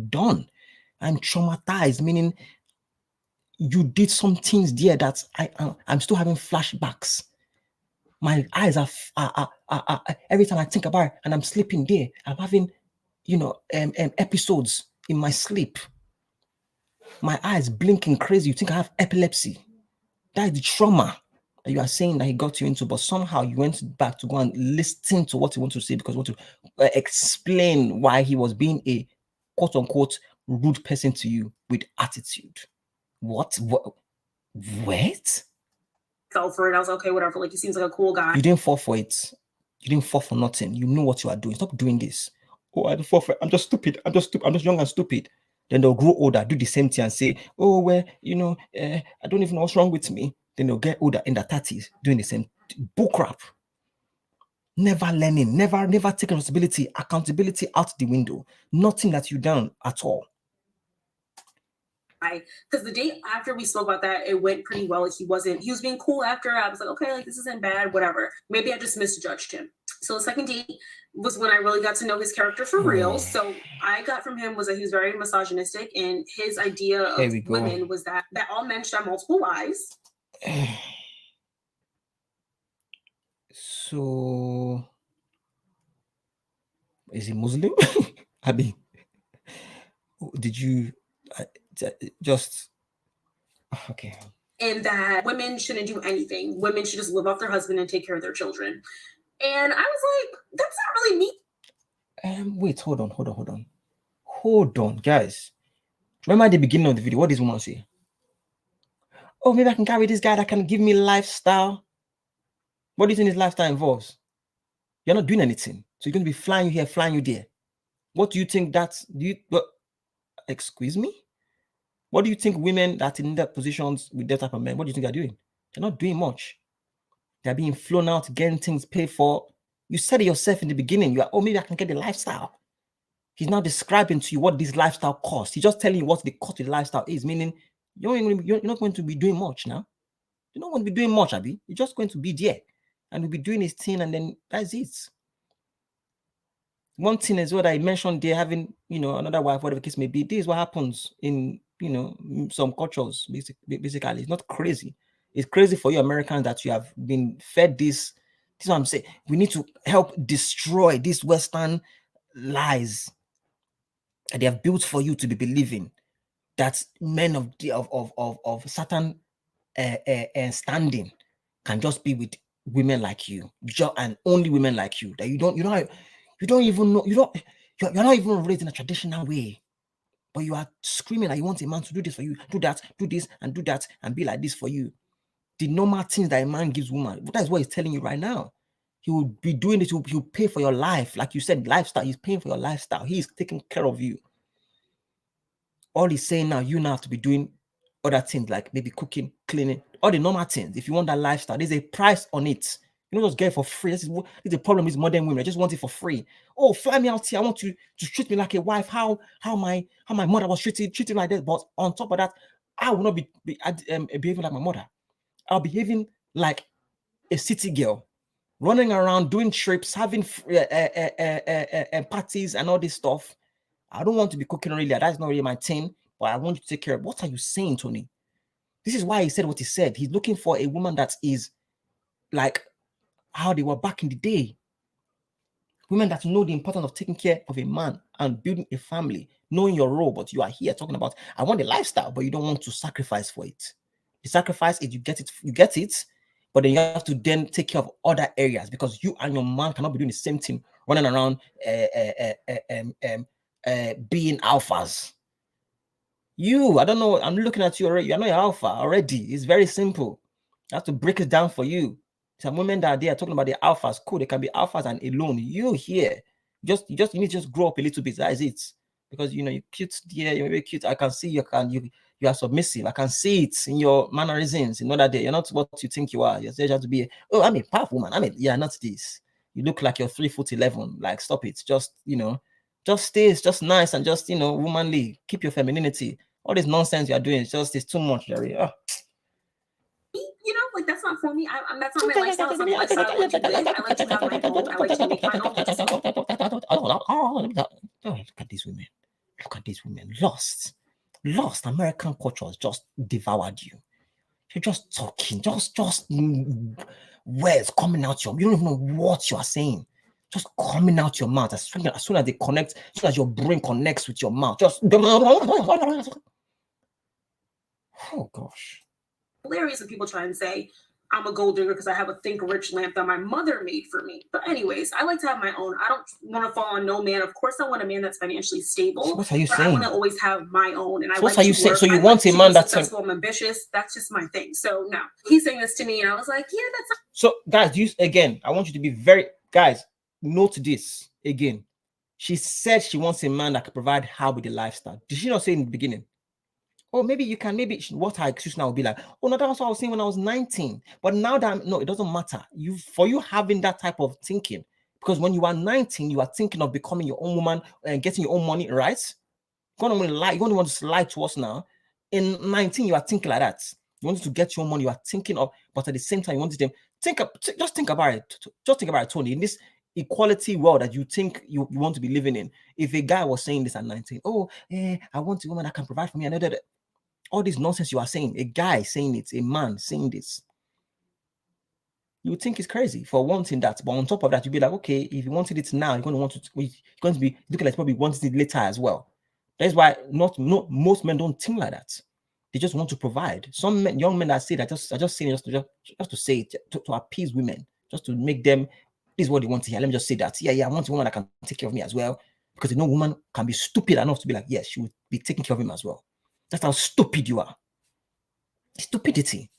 done. I'm traumatized, meaning you did some things there that I'm still having flashbacks. My eyes are every time I think about it and I'm sleeping there, I'm having, episodes in my sleep. My eyes blinking crazy. You think I have epilepsy? That is the trauma that you are saying that he got you into, but somehow you went back to go and listen to what he wants to say because you want to explain why he was being a quote unquote rude person to you with attitude. What? Wait? Fell for it. I was okay, whatever. Like, he seems like a cool guy. You didn't fall for it. You didn't fall for nothing. You know what you are doing. Stop doing this. Oh, I didn't fall for it. I'm just stupid. I'm just young and stupid. Then they'll grow older, do the same thing and say, oh, well, I don't even know what's wrong with me. Then they'll get older in their 30s doing the same bull crap. Never learning, never taking responsibility, accountability out the window. Nothing that you done at all. Because the day after we spoke about that, it went pretty well. He was being cool after. I was like, okay, like this isn't bad, whatever. Maybe I just misjudged him. So the second date was when I really got to know his character for real. So I got from him was that he was very misogynistic, and his idea of women was that all men should have multiple wives. So is he Muslim? I mean, did you just okay? And that women shouldn't do anything. Women should just live off their husband and take care of their children. And I was like, that's not really me. Wait, hold on, guys. Remember at the beginning of the video, what did this woman say? Oh, maybe I can carry this guy that can give me lifestyle. What do you think his lifestyle involves? You're not doing anything. So you're going to be flying you here, flying you there. What do you think that's... excuse me? What do you think women that in their positions with that type of men, what do you think they're doing? They're not doing much. They're being flown out, getting things paid for. You said it yourself in the beginning. You are, oh, maybe I can get the lifestyle. He's now describing to you what this lifestyle costs. He's just telling you what the cost of the lifestyle is, meaning you're not going to be doing much now. You're not going to be doing much, Abby. You're just going to be there and we'll be doing his thing, and then that's it. One thing is what I mentioned there, having, another wife, whatever the case may be. This is what happens in, some cultures, basically. It's not crazy. It's crazy for you Americans that you have been fed this. This is what I'm saying. We need to help destroy these Western lies that they have built for you to be believing that men of certain standing can just be with women like you, and only women like you. That you don't even know, you're not even raised in a traditional way, but you are screaming that you want a man to do this for you, do that, do this, and do that, and be like this for you. The normal things that a man gives woman, that is what he's telling you right now. He will be doing this. He'll pay for your life, like you said, lifestyle. He's paying for your lifestyle. He's taking care of you. All he's saying now, you now have to be doing other things like maybe cooking, cleaning, all the normal things. If you want that lifestyle, there's a price on it. You don't just get it for free. This is the problem with modern women. I just want it for free. Oh, fly me out here. I want you to treat me like a wife. How my mother was treated like that. But on top of that, I will not be behaving like my mother. I'll be behaving like a city girl, running around, doing trips, having parties and all this stuff. I don't want to be cooking really. That's not really my thing, but I want you to take care of. What are you saying, Tony? This is why he said what he said. He's looking for a woman that is like how they were back in the day. Women that know the importance of taking care of a man and building a family, knowing your role, but you are here talking about, I want a lifestyle, but you don't want to sacrifice for it. The sacrifice is you get it, but then you have to then take care of other areas because you and your man cannot be doing the same thing, running around being alphas. I don't know, I'm looking at you already. You know you're alpha already. It's very simple. I have to break it down for you. Some women that are there talking about the alphas, cool, they can be alphas and alone. You here, you need to just grow up a little bit. That is it. Because you're cute, dear, you're very cute. I can see you are submissive. I can see it in your mannerisms. In other day, you're not what you think you are. You're just to be I'm a powerful woman. Yeah, not this. You look like you're 3'11". Like, stop it. Just just stay, it's just nice and just womanly. Keep your femininity. All this nonsense you are doing, it's too much, Jerry. Like that's not for me. That's not my lifestyle. It's not my lifestyle. I like to live. I like to have my own. I like to make my own. Oh, look at these women. Look at these women. Lost. American culture has just devoured you. You're just talking, just words coming out you don't even know what you are saying. Just coming out your mouth as soon as they connect, as soon as your brain connects with your mouth, just oh gosh. Hilarious when people try and say I'm a gold digger because I have a Think Rich lamp that my mother made for me. But anyways, I like to have my own. I don't want to fall on no man. Of course, I want a man that's financially stable. So what are you saying? I want to always have my own. And what are you saying? So you want a man that's successful, I'm ambitious. That's just my thing. So no, he's saying this to me, and I was like, yeah, that's. So guys, I want you to be guys, note this again. She said she wants a man that can provide her with a lifestyle. Did she not say in the beginning? Or maybe you can, maybe what her excuse now will be like, oh no, that's what I was saying when I was 19. But now that no, it doesn't matter. For you having that type of thinking, because when you are 19, you are thinking of becoming your own woman and getting your own money, right? You're going to want to lie to us now. In 19, you are thinking like that. You wanted to get your own money, you are thinking of, but at the same time, you wanted them just think about it. Just think about it, Tony. In this equality world that you think you want to be living in, if a guy was saying this at 19, oh, I want a woman that can provide for me, I know that all this nonsense you are saying, a guy saying it, a man saying this, you would think it's crazy for wanting that. But on top of that, you'd be like, okay, if you wanted it now, you're going to be looking like probably wanting it later as well. That's why most men don't think like that. They just want to provide. Some men, young men that say that are just saying just to say it, to appease women, just to make them, this is what they want to hear. Let me just say that. Yeah, I want a woman that can take care of me as well. Because no woman can be stupid enough to be like, yes, she would be taking care of him as well. That's how stupid you are. Stupidity.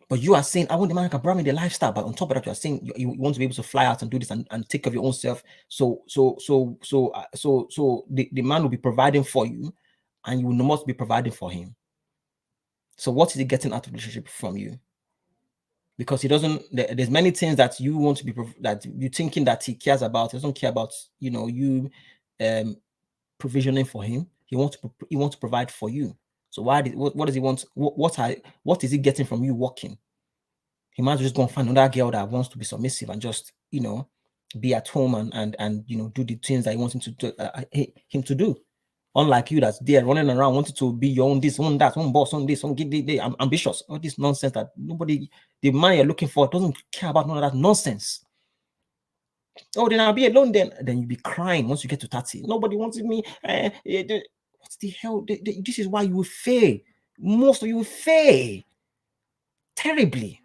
But you are saying, I want the man who can bring me the lifestyle. But on top of that, you are saying you want to be able to fly out and do this and take care of your own self. So the man will be providing for you, and you will not be providing for him. So what is he getting out of the relationship from you? Because he doesn't. There's many things that you want to be that you're thinking that he cares about. He doesn't care about you provisioning for him. He wants to provide for you. So what does he want? What is he getting from you working? He might just go and find another girl that wants to be submissive and just be at home and do the things that he wants him to do. Unlike you that's there running around wanting to be your own this, own that, own boss, own this, own I'm ambitious. All this nonsense that the man you're looking for doesn't care about none of that nonsense. Oh, then I'll be alone then you'll be crying once you get to 30. Nobody wanted me. What the hell? This is why you will fail. Most of you will fail terribly.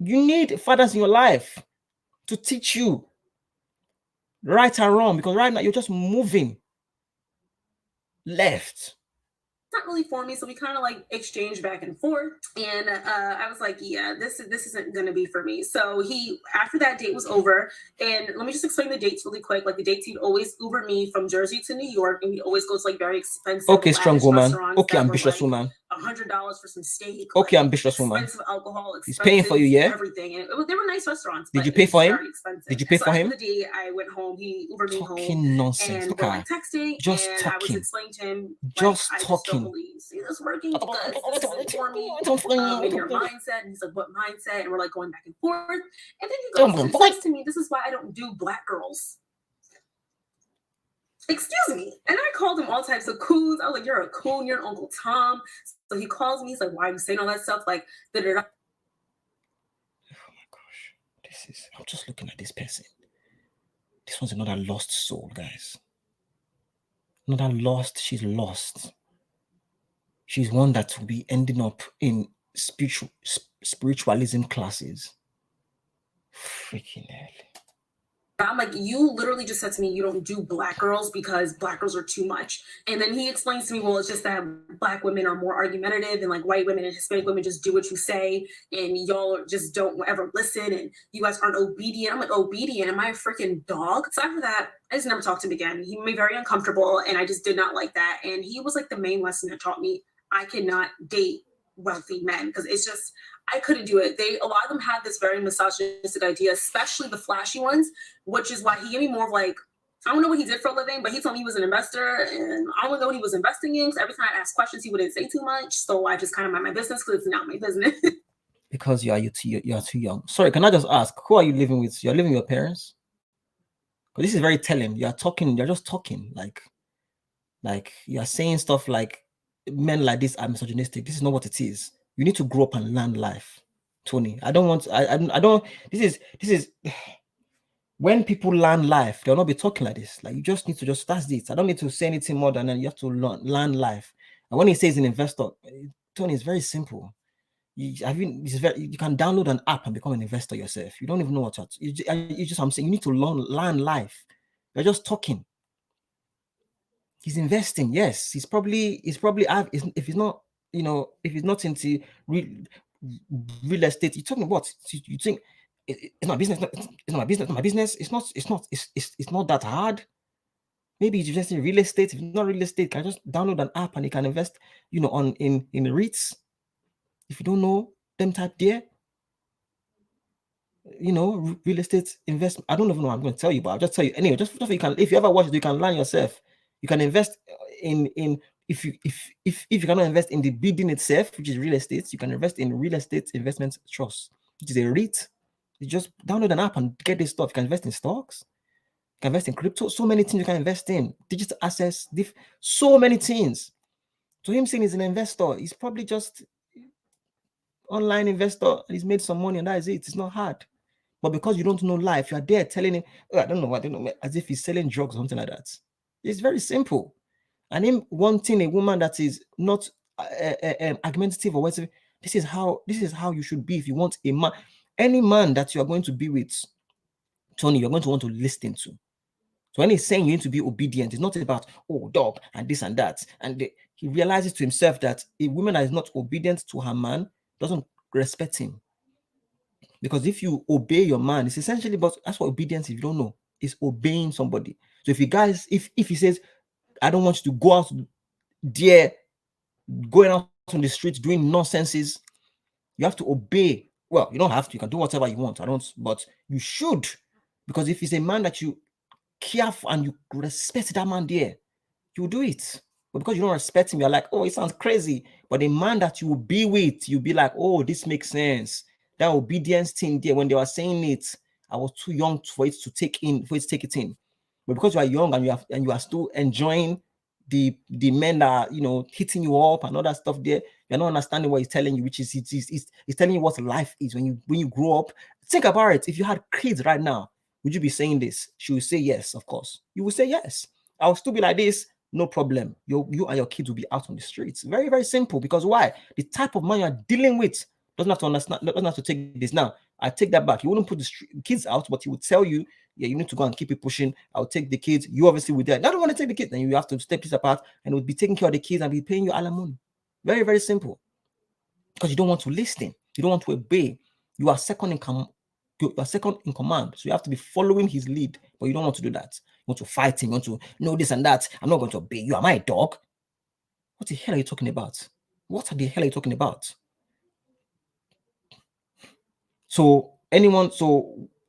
You need fathers in your life to teach you right and wrong, because right now you're just moving left. Not really for me, so we kind of like exchanged back and forth, and I was like, yeah, this isn't gonna be for me. So after that date was over, and let me just explain the dates really quick. Like the dates, he'd always Uber me from Jersey to New York, and we'd always go to like very expensive, okay, strong woman, okay, ambitious woman, $100 for some steak, okay, ambitious woman, expensive alcohol, he's paying for you, yeah, everything, and they were nice restaurants. Did you pay for him? Did you pay for him? After the day, I went home. He Ubered me home. Talking nonsense. And we're like texting, just and talking. I was explaining to him, just like, talking. See this working because this isn't for me. In your mindset, and he's like, what mindset? And we're like going back and forth. And then he goes to me, this is why I don't do black girls. Excuse me. And I called him all types of coons. I was like, you're a coon, you're an Uncle Tom. So he calls me, he's like, why are you saying all that stuff? Like, da-da-da. Oh my gosh. I'm just looking at this person. This one's another lost soul, guys. Another lost, she's lost. She's one that will be ending up in spiritualism classes. Freaking hell. I'm like, you literally just said to me, you don't do black girls because black girls are too much. And then he explains to me, well, it's just that black women are more argumentative, and like white women and Hispanic women just do what you say, and y'all just don't ever listen, and you guys aren't obedient. I'm like, obedient? Am I a freaking dog? So after that, I just never talked to him again. He made me very uncomfortable, and I just did not like that. And he was like the main lesson that taught me I cannot date wealthy men, because it's just, I couldn't do it. A lot of them have this very misogynistic idea, especially the flashy ones, which is why he gave me more of like, I don't know what he did for a living, but he told me he was an investor, and I don't know what he was investing in, because every time I asked questions, he wouldn't say too much. So I just kind of mind my business, because it's not my business. Because you are too young. Sorry, can I just ask, who are you living with? You're living with your parents? Because this is very telling. You're just talking like you're saying stuff like men like this are misogynistic. This is not what it is. You need to grow up and learn life, Tony. I don't. This is when people learn life, they'll not be talking like this. Like, you just need to that's it. I don't need to say anything more than that. You have to learn life. And when he says an investor, Tony, it's very simple. You can download an app and become an investor yourself. You don't even know what I'm saying. You need to learn life. You're just talking. He's investing. Yes, he's probably if he's not, if he's not into real estate, you're talking about, you think it's not business. It's not my business. It's not my business. It's not that hard. Maybe you invest in real estate. If not real estate, you can just download an app and you can invest, on in REITs. If you don't know them type there, real estate investment. I don't even know what I'm going to tell you, but I'll just tell you anyway. Just you can, if you ever watch it, you can learn yourself. You can invest in if you cannot invest in the building itself, which is real estate, you can invest in real estate investment trust, which is a REIT. You just download an app and get this stuff. You can invest in stocks, you can invest in crypto, so many things you can invest in, digital assets, so many things. So him saying he's an investor, he's probably just online investor and he's made some money and that is it. It's not hard. But because you don't know life, you are there telling him, I don't know, as if he's selling drugs or something like that. It's very simple. And him wanting a woman that is not argumentative or whatever, this is how you should be if you want a man. Any man that you are going to be with, Tony, you're going to want to listen to. So when he's saying you need to be obedient, it's not about, dog, and this and that. And he realizes to himself that a woman that is not obedient to her man doesn't respect him. Because if you obey your man, it's essentially, but that's what obedience, if you don't know, is obeying somebody. So if he says, I don't want you to go out there, going out on the streets doing nonsenses, you have to obey. Well, you don't have to, you can do whatever you want. But you should. Because if he's a man that you care for and you respect that man there, you do it. But because you don't respect him, you're like, it sounds crazy. But a man that you will be with, you'll be like, this makes sense. That obedience thing there, when they were saying it, I was too young for it to take it in. But because you are young and you are still enjoying the men that are, hitting you up and all that stuff there, you're not understanding what he's telling you, which is he's telling you what life is when you grow up. Think about it. If you had kids right now, would you be saying this? She will say yes, of course. You will say yes. I'll still be like this. No problem. You and your kids will be out on the streets. Very, very simple. Because why? The type of man you're dealing with doesn't have to understand, doesn't have to take this. Now, I take that back. He wouldn't put the kids out, but he would tell you, you need to go and keep it pushing. I'll take the kids. You obviously would. I don't want to take the kids. Then you have to step this apart and would be taking care of the kids and be paying you alimony. Very, very simple. Because you don't want to listen. You don't want to obey. You are second in command. So you have to be following his lead, but you don't want to do that. You want to fight him, you want to know this and that. I'm not going to obey you. Am I a dog? What the hell are you talking about? What the hell are you talking about? So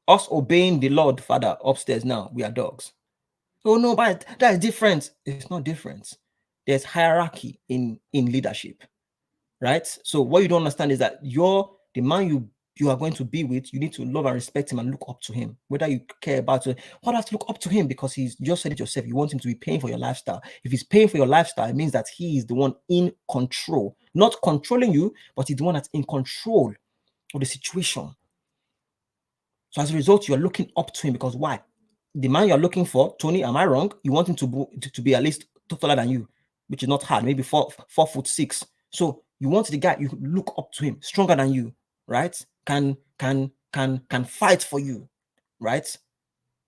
us obeying the Lord Father upstairs now, we are dogs. Oh no, but that is different. It's not different. There's hierarchy in leadership, right? So what you don't understand is that the man you are going to be with, you need to love and respect him and look up to him. Whether you care about it, why do you have to look up to him? Because you just said it yourself. You want him to be paying for your lifestyle. If he's paying for your lifestyle, it means that he is the one in control, not controlling you, but he's the one that's in control of the situation. So as a result, you're looking up to him because why? The man you're looking for, Tony, am I wrong? You want him to be at least taller than you, which is not hard, maybe 4'6". So you want the guy, you look up to him, stronger than you, right? Can fight for you, right?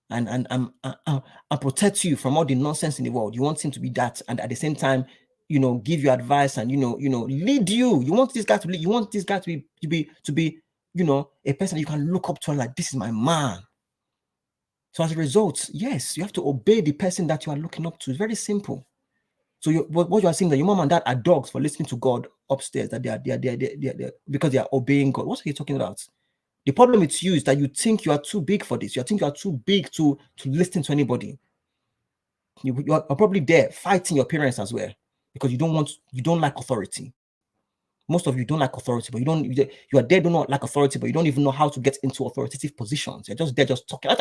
And protect you from all the nonsense in the world. You want him to be that, and at the same time, give you advice and lead you. You want this guy to lead. You want this guy to be a person you can look up to and like, this is my man. So as a result, yes, you have to obey the person that you are looking up to. It's very simple. So what you are saying that your mom and dad are dogs for listening to God upstairs, that they are because they are obeying God. What are you talking about? The problem with you is that you think you are too big for this. You think you are too big to listen to anybody. You are probably there fighting your parents as well because you don't like authority. Most of you don't like authority, but you are there, do not like authority, but you don't even know how to get into authoritative positions. You're just there, just talking.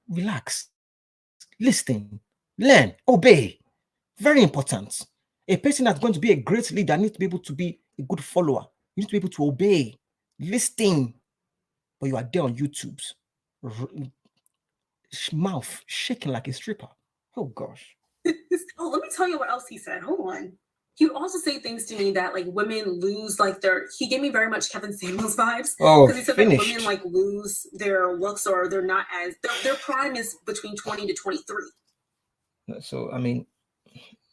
Relax, listen, learn, obey. Very important. A person that's going to be a great leader needs to be able to be a good follower. You need to be able to obey, listen. But you are there on YouTube, mouth shaking like a stripper. Oh gosh. Oh, let me tell you what else he said. Hold on. He would also say things to me that like women lose like he gave me very much Kevin Samuels vibes. Because he said that women like lose their looks or they're not as their prime is between 20 to 23. So I mean,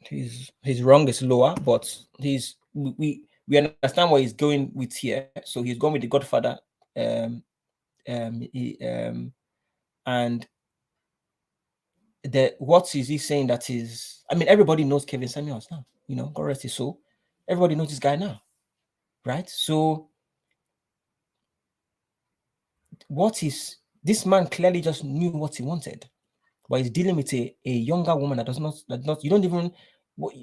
his wrong is lower, but we understand what he's going with here. So he's going with the Godfather, and what is he saying that is? I mean, everybody knows Kevin Samuels now. You know, God rest his soul. Everybody knows this guy now, right? So, what is this man clearly just knew what he wanted, but he's dealing with a younger woman that does not. You don't even.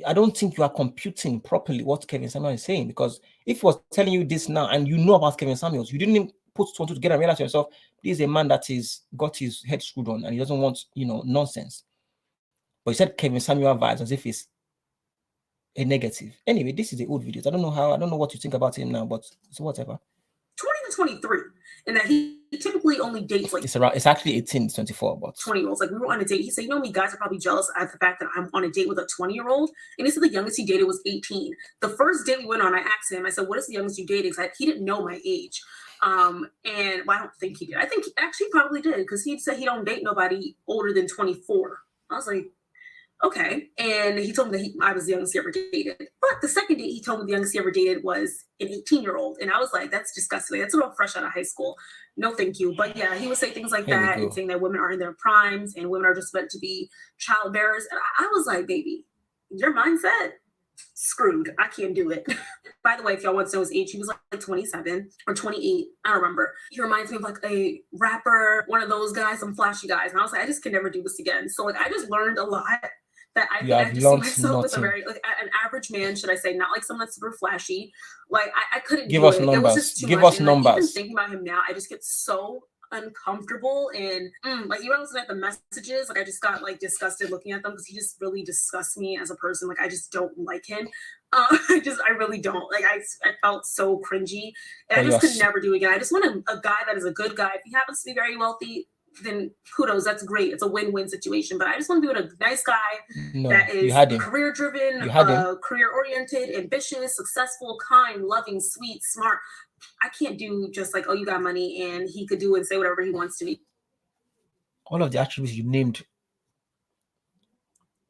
I don't think you are computing properly what Kevin Samuels is saying, because if he was telling you this now and you know about Kevin Samuels, you didn't even put two and two together and realize to yourself, this is a man that is got his head screwed on and he doesn't want, nonsense. But he said Kevin Samuel vibes as if it's a negative. Anyway, this is the old videos. I don't know what you think about him now, but so whatever. 20 to 23, and that he typically only dates like it's actually 18 to 24, but 20-year-olds. Like, we were on a date. He said, me, guys are probably jealous at the fact that I'm on a date with a 20-year-old. And he said the youngest he dated was 18. The first date we went on, I asked him, I said, what is the youngest you dated? Because he didn't know my age. And I don't think he did. I think actually probably did, because he said he don't date nobody older than 24. I was like, okay. And he told me that I was the youngest he ever dated. But the second date, he told me the youngest he ever dated was an 18-year-old. And I was like, that's disgusting. That's a little fresh out of high school. No, thank you. But yeah, he would say things like that and saying that women are in their primes and women are just meant to be child bearers. And I was like, baby, your mindset, screwed. I can't do it. By the way, if y'all want to know his age, he was like 27 or 28. I don't remember. He reminds me of like a rapper, one of those guys, some flashy guys. And I was like, I just can never do this again. So like, I just learned a lot. That I think I just see myself with a very an average man, should I say, not like someone that's super flashy. Like I couldn't give us numbers. It was just too much. Like, even thinking about him now, I just get so uncomfortable and like even looking at the messages, like I just got like disgusted looking at them because he just really disgusts me as a person. Like I just don't like him. I really don't. Like I felt so cringy, and I just could never do it again. I just want a guy that is a good guy. If he happens to be very wealthy, then kudos, that's great. It's a win-win situation. But I just want to be with a nice guy that is career-driven, career-oriented, ambitious, successful, kind, loving, sweet, smart. I can't do just like, oh, you got money and he could do and say whatever he wants to be. All of the attributes you named,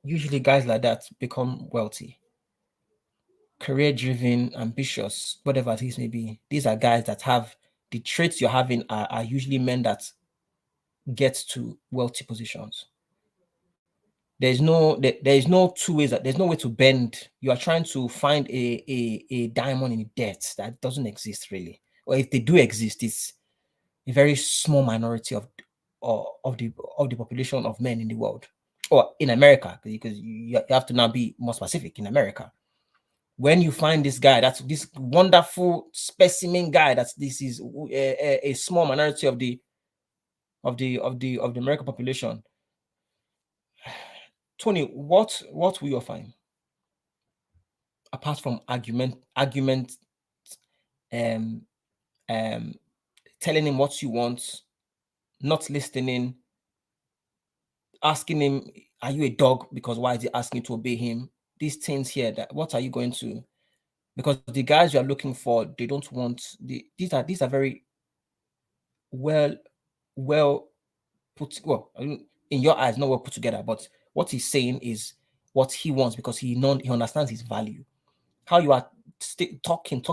usually guys like that become wealthy. Career-driven, ambitious, whatever these may be. These are guys that have the traits you're having are usually men that get to wealthy positions. There's no two ways, there's no way to bend. You are trying to find a diamond in the dirt that doesn't exist really, or if they do exist, it's a very small minority of the population of men in the world, or in America, because you have to now be more specific. In America, when you find this guy, that's this wonderful specimen guy, this is a small minority of the American population. Tony, what will you find apart from argument, telling him what you want, not listening, asking him, are you a dog? Because why is he asking you to obey him? These things here, that what are you going to? Because the guys you are looking for, they don't want these are very well put, well, in your eyes, not well put together, but what he's saying is what he wants, because he understands his value. How you are talking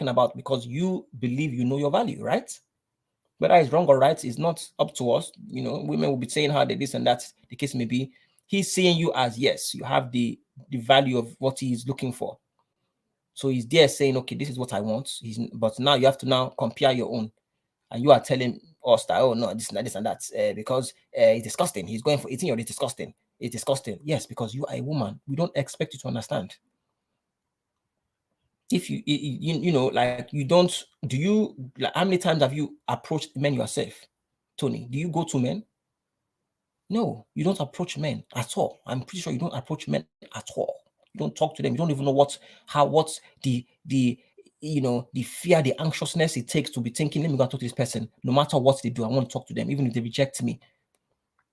about, because you believe you know your value, right? Whether it's wrong or right is not up to us. Women will be saying how they this and that, the case may be. He's seeing you as, yes, you have the value of what he's looking for. So he's there saying, okay, this is what I want. But now you have to now compare your own. And you are telling us that, oh, no, this and that, because it's disgusting. He's going for 18-year-old, it's disgusting. It's disgusting. Yes, because you are a woman. We don't expect you to understand. If you like, you don't, do you, like, how many times have you approached men yourself, Tony? Do you go to men? No, you don't approach men at all. I'm pretty sure you don't approach men at all. You don't talk to them. You don't even know what's the fear, the anxiousness it takes to be thinking, let me go talk to this person. No matter what they do, I want to talk to them. Even if they reject me,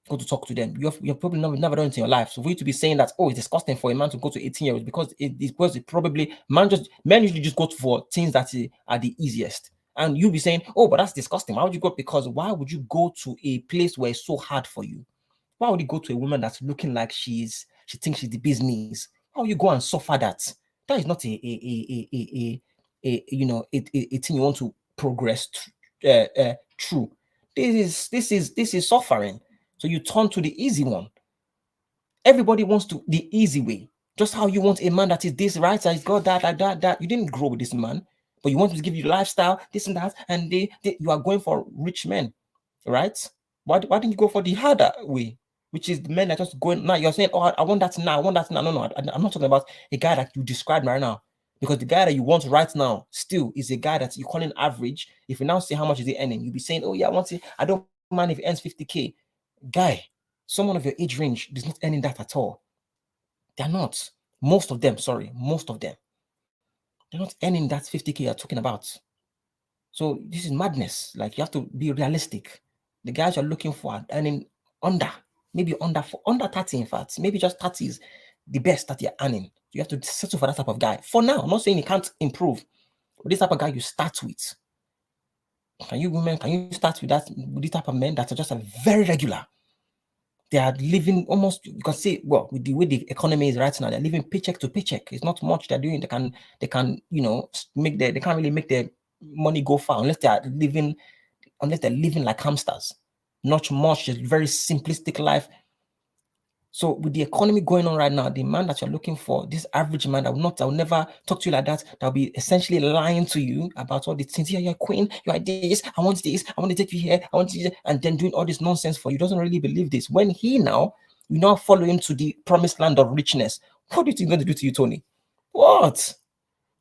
go to talk to them. You're probably never done it in your life. So for you to be saying that, oh, it's disgusting for a man to go to 18-year-olds, because it probably men usually just go for things that are the easiest. And you be saying, oh, but that's disgusting. Why would you go? Because why would you go to a place where it's so hard for you? Why would you go to a woman that's looking like she thinks she's the business? Why would you go and suffer that? That is not a thing you want to progress through. This is suffering. So you turn to the easy one. Everybody wants to the easy way. Just how you want a man that is this, right? That is got that, like that. You didn't grow with this man, but you want to give you lifestyle, this and that, and you are going for rich men, right? Why didn't you go for the harder way, which is the men that just going now? You're saying, oh, I want that now, I want that now. No, I'm not talking about a guy that you described right now, because the guy that you want right now still is a guy that you're calling average. If you now say how much is he earning, you'll be saying, oh yeah, I don't mind if he earns 50K. Guy, someone of your age range is not earning that at all. They're not. Most of them, they're not earning that 50K you're talking about. So this is madness. Like, you have to be realistic. The guys you're looking for are earning maybe under 30, in fact, maybe just 30 is the best that you're earning. You have to settle for that type of guy. For now, I'm not saying he can't improve, but this type of guy you start with. Can you start with this type of men that are just very regular? They are living almost, you can say, well, with the way the economy is right now, they're living paycheck to paycheck. It's not much they're doing. They can, they can't really make their money go far unless they're living like hamsters. Not much, just very simplistic life. So with the economy going on right now, the man that you're looking for, this average man that will never talk to you like that, that'll be essentially lying to you about all the things. Yeah, you're a queen, you're this, I want to take you here, I want you, and then doing all this nonsense for you. Doesn't really believe this. When you now follow him to the promised land of richness, what do you think he's going to do to you, Tony? What?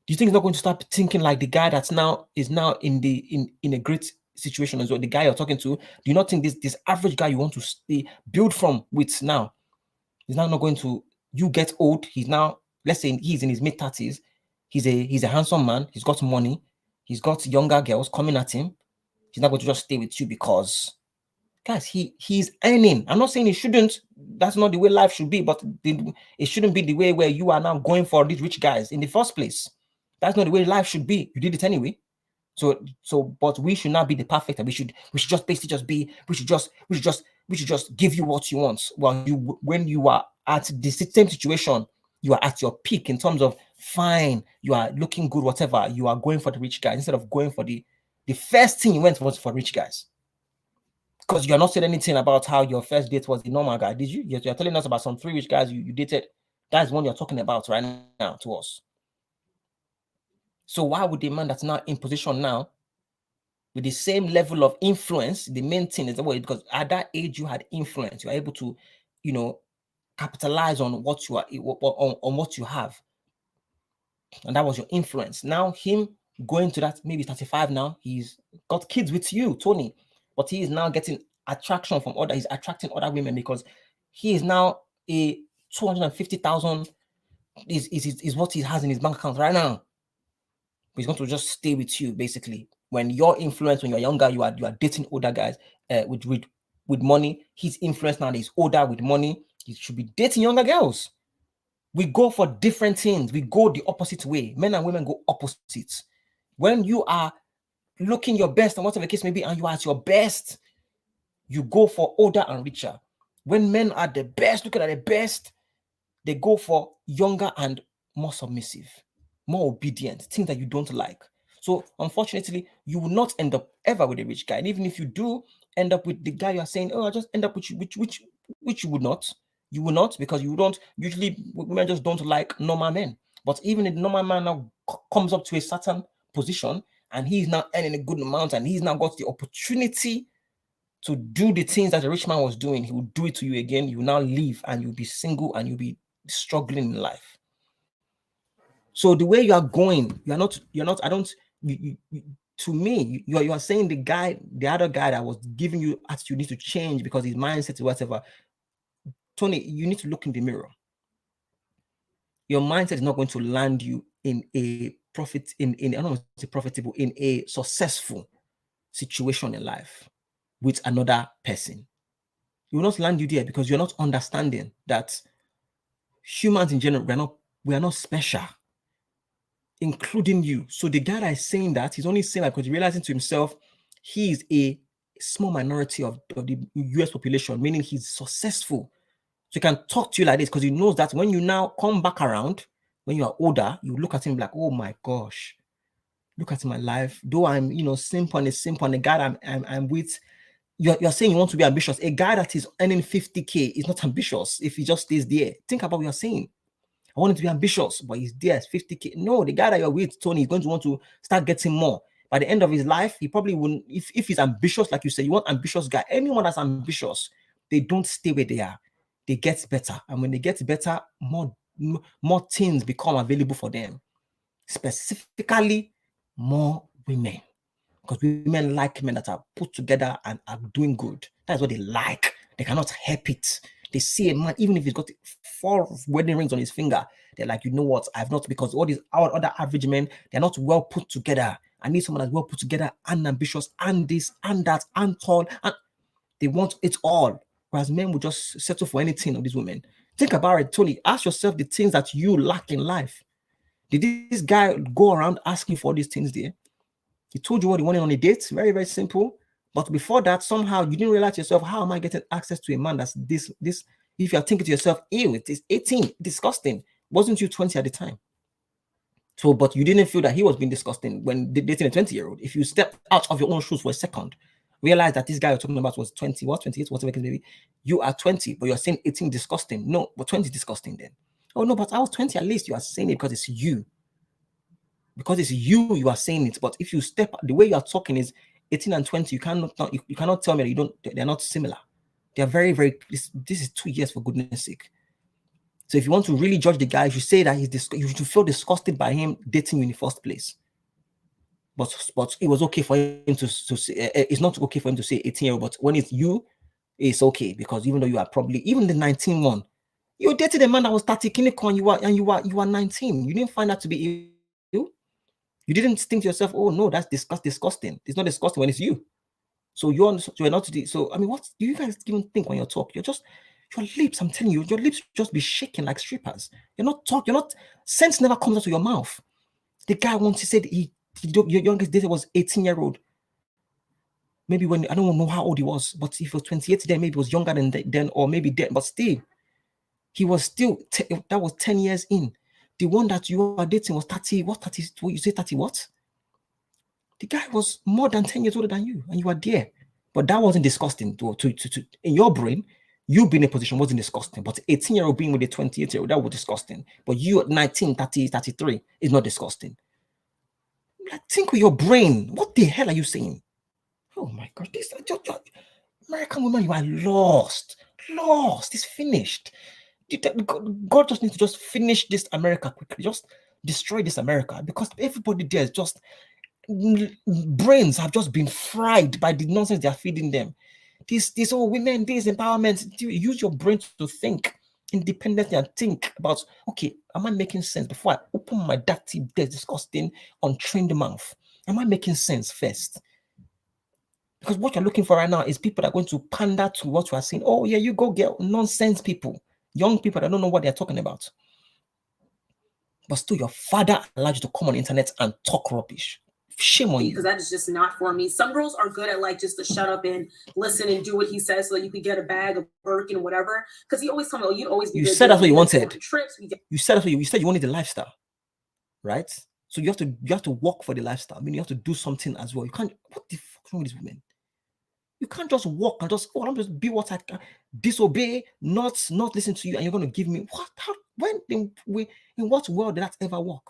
Do you think he's not going to start thinking like the guy that's now in a great situation as well? The guy you're talking to, do you not think this average guy you want to stay build from with now? He's now not going to, you get old. He's now, let's say he's in his mid-30s. He's a handsome man. He's got money. He's got younger girls coming at him. He's not going to just stay with you because, guys, he's earning. I'm not saying he shouldn't. That's not the way life should be, but it shouldn't be the way where you are now going for these rich guys in the first place. That's not the way life should be. You did it anyway. But we should not be the perfect. We should just basically just be. We should just give you what you want. Well, when you are at the same situation, you are at your peak in terms of fine. You are looking good, whatever. You are going for the rich guys instead of going for the first thing you went was for rich guys. Because you're not saying anything about how your first date was the normal guy, did you? You're telling us about some 3 rich guys you dated. That's one you're talking about right now to us. So why would the man that's now in position now with the same level of influence, the main thing is because at that age you had influence, you are able to, capitalize on what you are on what you have, and that was your influence. Now him going to that, maybe 35 now, he's got kids with you, Tony, but he is now getting attraction from he's attracting other women because he is now a 250,000 is what he has in his bank account right now. He's going to just stay with you basically. When your influence, when you're younger, you are dating older guys with money. His influence now is older with money. He should be dating younger girls. We go for different things. We go the opposite way. Men and women go opposites. When you are looking your best and whatever the case may be, and you are at your best, you go for older and richer. When men are the best, looking at the best, they go for younger and more submissive, more obedient, things that you don't like. So unfortunately, you will not end up ever with a rich guy. And even if you do end up with the guy you are saying, oh, I just end up with you, which you would not. You will not, because you don't, usually women just don't like normal men. But even if the normal man now comes up to a certain position and he's now earning a good amount and he's now got the opportunity to do the things that the rich man was doing, he will do it to you again. You will now leave and you'll be single and you'll be struggling in life. So the way you are going, you're not, to me, you are saying the other guy that was giving you attitude needs to change because his mindset is whatever. Tony, you need to look in the mirror. Your mindset is not going to land you in a I don't want to say profitable, in a successful situation in life with another person. It will not land you there because you're not understanding that humans in general, we are not special, including you. So the guy that is saying that, he's only saying that because he's realizing to himself he is a small minority of the US population, meaning he's successful. So he can talk to you like this because he knows that when you now come back around, when you are older, you look at him like, oh my gosh, look at my life. Though I'm, simp on the guy I'm with, you're saying you want to be ambitious. A guy that is earning 50K is not ambitious if he just stays there. Think about what you're saying. I want him to be ambitious, but he's there at 50K. No, the guy that you're with, Tony, is going to want to start getting more. By the end of his life, he probably wouldn't. If he's ambitious, like you said, you want ambitious guy. Anyone that's ambitious, they don't stay where they are. They get better. And when they get better, more things become available for them. Specifically, more women. Because women like men that are put together and are doing good. That's what they like. They cannot help it. They see a man, even if he's got 4 wedding rings on his finger, they're like, you know what? I've not, because all these other average men, they're not well put together. I need someone that's well put together and ambitious and this and that and tall. And they want it all. Whereas men will just settle for anything of these women. Think about it, Tony. Ask yourself the things that you lack in life. Did this guy go around asking for these things there? He told you what he wanted on a date. Very, very simple. But before that, somehow you didn't realize to yourself, how am I getting access to a man that's this? If you're thinking to yourself, ew, it is 18, disgusting. Wasn't you 20 at the time? So, but you didn't feel that he was being disgusting when dating a 20-year-old. If you step out of your own shoes for a second, realize that this guy you're talking about was 20, what, 28, whatever, maybe you are 20, but you're saying 18 disgusting. No, but 20 disgusting then. Oh no, but I was 20 at least. You are saying it because it's you. Because it's you are saying it. But if you step, the way you are talking is 18 and 20, you cannot tell me that they're not similar. They are very, very, this is 2 years for goodness sake. So if you want to really judge the guy, you should say that you should feel disgusted by him dating you in the first place. But it was okay for him to say, it's not okay for him to say 18-year-old, but when it's you, it's okay, because even though you are probably, even the 19 one, you dated a man that was 30 Kinikon, you are 19. You didn't find that to be you. You didn't think to yourself, oh no, that's disgusting. It's not disgusting when it's you. So you're not. So I mean, what do you guys even think when you talk? Your lips. I'm telling you, your lips just be shaking like strippers. You're not talking. You're not. Sense never comes out of your mouth. The guy once he said your youngest dater was 18-year-old. Maybe when I don't know how old he was, but if he was 28, then maybe he was younger than then, or maybe then. But still, he was still. That was 10 years in. The one that you are dating was 30. What 30? You say 30 what? The guy was more than 10 years older than you, and you are there. But that wasn't disgusting. To in your brain, you being in a position wasn't disgusting. But 18-year-old being with a 28-year-old, that was disgusting. But you at 19, 30, 33 is not disgusting. Like, think with your brain. What the hell are you saying? Oh my God, this American woman, you are lost. Lost. It's finished. God just needs to just finish this America quickly. Just destroy this America, because everybody there is just, brains have just been fried by the nonsense they are feeding them. This women, this empowerment. Use your brain to think independently and think about, okay, am I making sense before I open my dirty, disgusting, untrained mouth? Am I making sense first? Because what you're looking for right now is people that are going to pander to what you are saying. Oh yeah, you go get nonsense people, young people that don't know what they're talking about. But still, your father allowed you to come on the internet and talk rubbish. Shame on you. Because that is just not for me. Some girls are good at just to shut up and listen and do what he says so that you can get a bag of Birkin or whatever. Because he always told me, you'd always be. You said that's what you wanted. You said that's what you said. You wanted the lifestyle, right? So you have to work for the lifestyle. I mean, you have to do something as well. You can't. What the fuck is wrong with these women? You can't just walk and just, I'm just be what I can, disobey, not listen to you, and you're going to give me what? How? When? In what world did that ever work?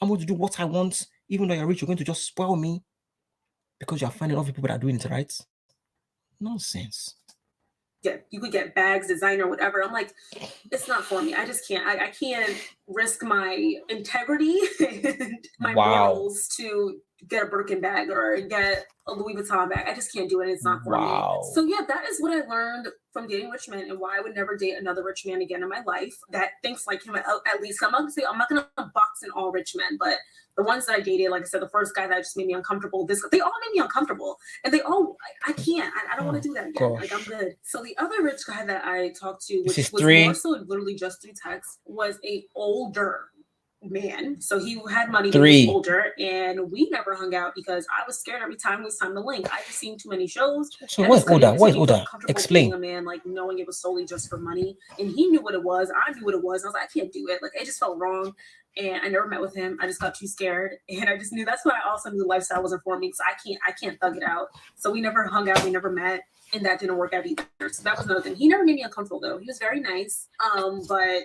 I'm going to do what I want, even though you're rich. You're going to just spoil me because you're finding other people that are doing it right. Nonsense. Yeah, you could get bags, designer, whatever. I'm like, it's not for me. I just can't. I can't risk my integrity and my morals to get a Birkin bag or get a Louis Vuitton bag. I just can't do it. It's not for me. So yeah, that is what I learned from dating rich men, and why I would never date another rich man again in my life that thinks like him. At least I'm not going to box in all rich men, but the ones that I dated, like I said, the first guy that just made me uncomfortable, they all made me uncomfortable, and they all, I can't. I don't want to do that again. Like, I'm good. So the other rich guy that I talked to, which was more so literally just through text, was a older man. So he had money, he 3. was older, and we never hung out because I was scared every time it was time to link. I just seen too many shows. So I what just is couldn't- older? it What just is didn't feel older? comfortable Explain. being a man, like knowing it was solely just for money. And he knew what it was. I knew what it was. And I was like, I can't do it. Like it just felt wrong. And I never met with him. I just got too scared. And I just knew that's when I also knew the lifestyle wasn't for me. So I can't thug it out. So we never hung out, we never met. And that didn't work out either. So that was another thing. He never made me uncomfortable though. He was very nice. But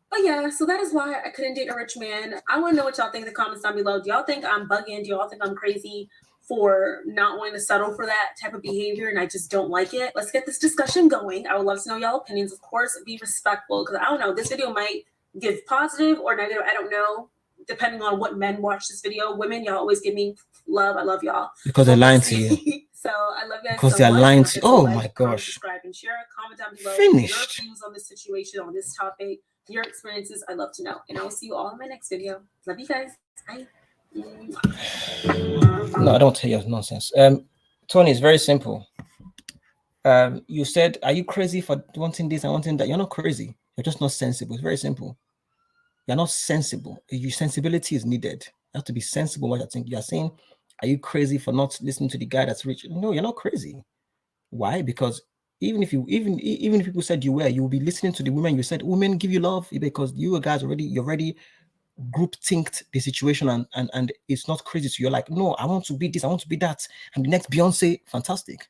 but yeah, so that is why I couldn't date a rich man. I want to know what y'all think in the comments down below. Do y'all think I'm bugging? Do y'all think I'm crazy for not wanting to settle for that type of behavior and I just don't like it? Let's get this discussion going. I would love to know y'all opinions. Of course, be respectful because I don't know. This video might give positive or negative. I don't know. Depending on what men watch this video. Women, y'all always give me love. I love y'all. Because they're lying to you. So I love you guys Because so they're much. lying Don't to you. forget to Oh like, my comment, gosh. subscribe, and share. Comment down below Finished. your views on this situation, on this topic, your experiences. I'd love to know. And I will see you all in my next video. Love you guys. Bye. No, I don't tell you nonsense. Tony, it's very simple. You said, are you crazy for wanting this and wanting that? You're not crazy. You're just not sensible. It's very simple. You're not sensible. Your sensibility is needed. You have to be sensible what you think. You're saying, are you crazy for not listening to the guy that's rich? No, you're not crazy. Why? Because even if people said you were, you will be listening to the women. You said women give you love because you guys you're already group thinked the situation and it's not crazy. So you're like, no, I want to be this, I want to be that. And the next Beyonce, fantastic.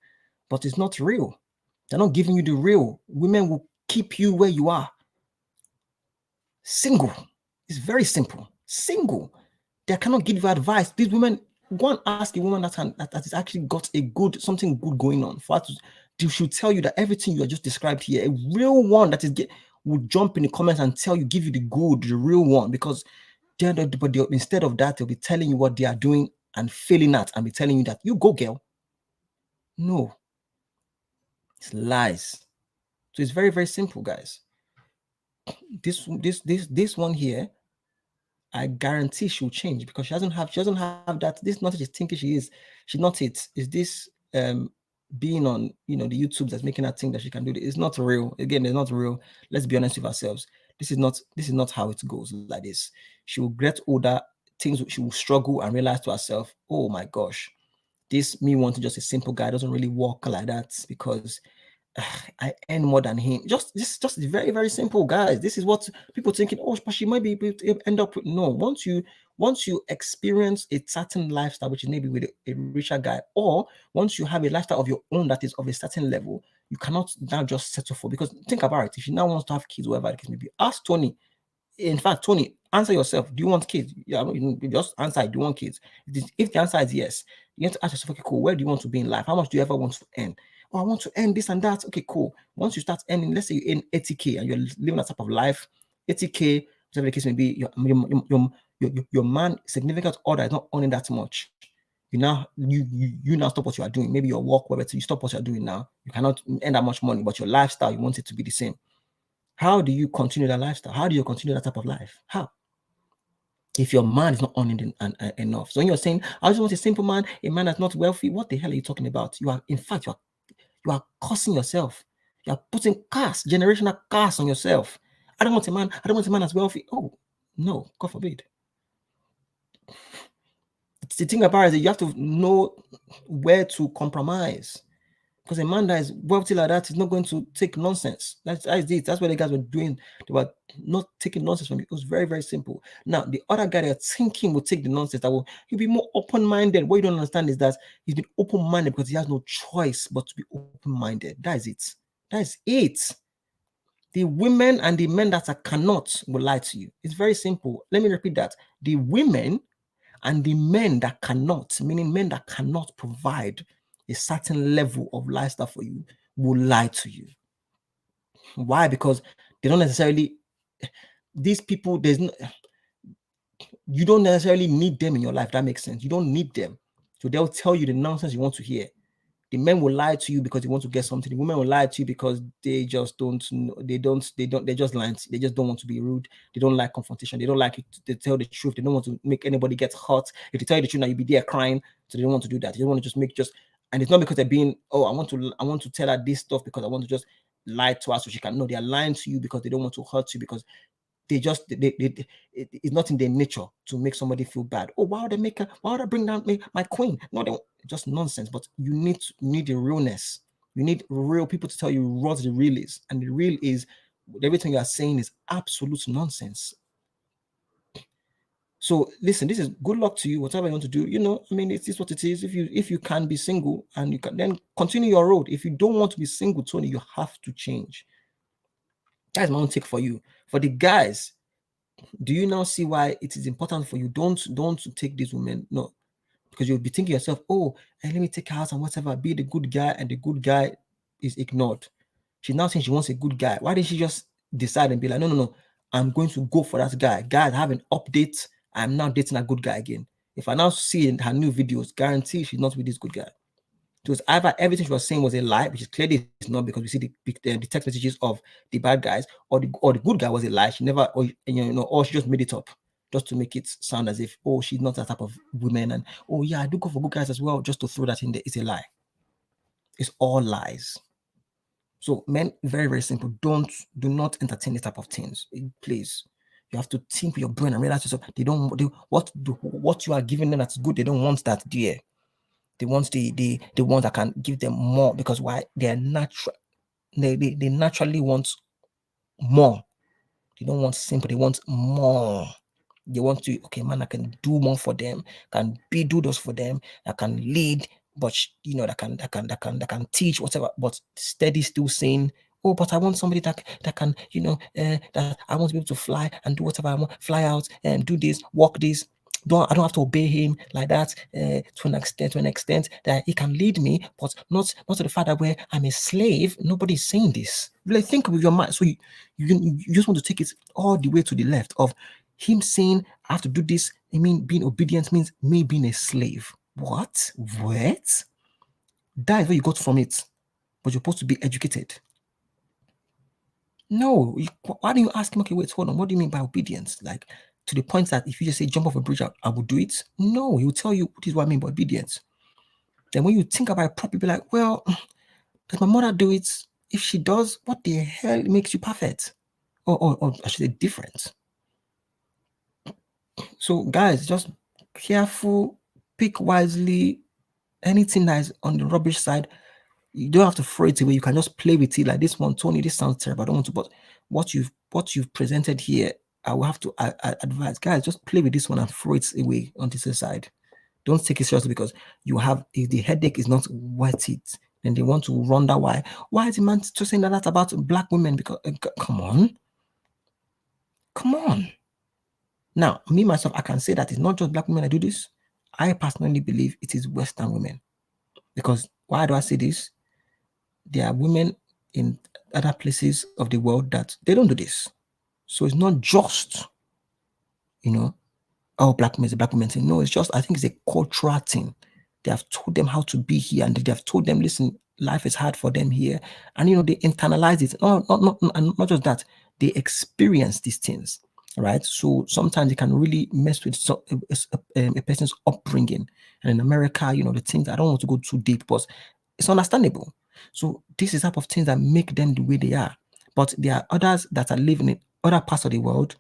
But it's not real. They're not giving you the real. Women will keep you where you are. Single. It's very simple. Single. They cannot give you advice. These women, go and ask a woman that has actually got something good going on. For her to should tell you that everything you are just described here, a real one that is will jump in the comments and give you the real one, because instead of that, they'll be telling you what they are doing and failing at and be telling you that you go, girl. No. It's lies. So it's very, very simple, guys. This one here, I guarantee she'll change because she doesn't have that. This not she's thinking she is. She's not it. Is this being on the YouTube that's making her think that she can do it? It's not real. Again, it's not real. Let's be honest with ourselves. This is not how it goes like this. She will get older, she will struggle and realize to herself, oh my gosh, this me wanting just a simple guy doesn't really work like that because I earn more than him. Just very, very simple, guys. This is what people thinking. Oh, but she might be able to end up with. No, once you experience a certain lifestyle, which is maybe with a richer guy, or once you have a lifestyle of your own that is of a certain level, you cannot now just settle for. Because think about it. If she now wants to have kids, whatever it can be, ask Tony. In fact, Tony, answer yourself. Do you want kids? Yeah, you just answer. Do you want kids? If the answer is yes, you have to ask yourself, okay, cool. Where do you want to be in life? How much do you ever want to earn? Oh, I want to earn this and that. Okay, cool. Once you start earning, let's say you earn 80K and you're living that type of life, 80K, whatever the case may be, your man, significant order is not earning that much. You now stop what you are doing. Maybe your work, whatever, you stop what you're doing now. You cannot earn that much money, but your lifestyle, you want it to be the same. How do you continue that lifestyle? How do you continue that type of life? How? If your man is not earning enough. So when you're saying, I just want a simple man, a man that's not wealthy, what the hell are you talking about? You are cursing yourself. You are putting generational curse on yourself. I don't want a man that's wealthy. Oh, no, God forbid. The thing about it is that you have to know where to compromise. Because a man that is wealthy like that is not going to take nonsense. That's it. That's what the guys were doing. They were not taking nonsense from it. It was very, very simple. Now, the other guy they're thinking will take the nonsense. He'll be more open-minded. What you don't understand is that he's been open-minded because he has no choice but to be open-minded. That is it. That is it. The women and the men that cannot will lie to you. It's very simple. Let me repeat that. The women and the men that cannot, meaning men that cannot provide a certain level of lifestyle for you, will lie to you. Why? Because they don't necessarily, these people, you don't necessarily need them in your life. That makes sense. You don't need them. So they'll tell you the nonsense you want to hear. The men will lie to you because they want to get something. The women will lie to you because they just don't know. They're just lying. They just don't want to be rude. They don't like confrontation. They don't like it to tell the truth. They don't want to make anybody get hurt. If they tell you the truth, now you'll be there crying. So they don't want to do that. They don't want to and it's not because they're being, oh, I want to tell her this stuff because I want to just lie to her so she can. No, they are lying to you because they don't want to hurt you, because it's not in their nature to make somebody feel bad. Oh, why would I bring down my queen? No, they just nonsense. But you need the realness. You need real people to tell you what the real is, and the real is everything you are saying is absolute nonsense. So listen, this is good luck to you. Whatever you want to do, I mean, it is what it is. If you can be single and you can then continue your road. If you don't want to be single, Tony, you have to change. That's my own take for you. For the guys, do you now see why it is important for you? Don't take these women. No, because you'll be thinking yourself, oh, let me take her out and whatever, be the good guy, and the good guy is ignored. She's now saying she wants a good guy. Why didn't she just decide and be like, no, I'm going to go for that guy. Guys, have an update. I'm now dating a good guy again. If I now see her new videos, guarantee she's not with this good guy. It was either everything she was saying was a lie, which is clearly it's not, because we see the text messages of the bad guys, or the good guy was a lie. She never, or she just made it up just to make it sound as if, oh, she's not that type of woman, and oh yeah, I do go for good guys as well, just to throw that in there. It's a lie. It's all lies. So men, very, very simple. Do not entertain this type of things, please. You have to think with your brain and realize yourself. What you are giving them that's good. They don't want that, dear. They want the ones that can give them more, because why? They're natural. They naturally want more. They don't want simple. They want more. They want to, okay, man, I can do more for them, do those for them, I can lead, but that can teach, whatever, but steady still saying, oh, but I want somebody that can, that I want to be able to fly and do whatever I want, fly out and do this, walk this. I don't have to obey him like that, to an extent that he can lead me, but not to the fact that where I'm a slave. Nobody's saying this. Really think with your mind. So you just want to take it all the way to the left of him saying, I have to do this. I mean, being obedient means me being a slave. What? That is where you got from it. But you're supposed to be educated. No. Why don't you ask him, okay, wait, hold on. What do you mean by obedience? Like, to the point that if you just say jump off a bridge, I will do it. No, he will tell you, this is what I mean by obedience. Then when you think about it properly, be like, well, does my mother do it? If she does, what the hell makes you perfect? Or I should say different. So guys, just careful, pick wisely. Anything that is on the rubbish side, you don't have to throw it away. You can just play with it. Like this one, Tony, this sounds terrible, I don't want to, but what you've presented here, I will have to advise, guys, just play with this one and throw it away on this side. Don't take it seriously, because if the headache is not worth it, then they want to wonder why is the man just saying that about black women? Because come on. Now, me myself, I can say that it's not just black women that do this. I personally believe it is Western women. Because why do I say this? There are women in other places of the world that they don't do this. So it's not just, oh, black women is a black woman thing. No, it's just, I think it's a cultural thing. They have told them how to be here, and they have told them, listen, life is hard for them here. And, they internalize it. Not just that, they experience these things. Right, so sometimes it can really mess with a person's upbringing. And in America, the things, I don't want to go too deep, but it's understandable. So this is the type of things that make them the way they are. But there are others that are living in other parts of the world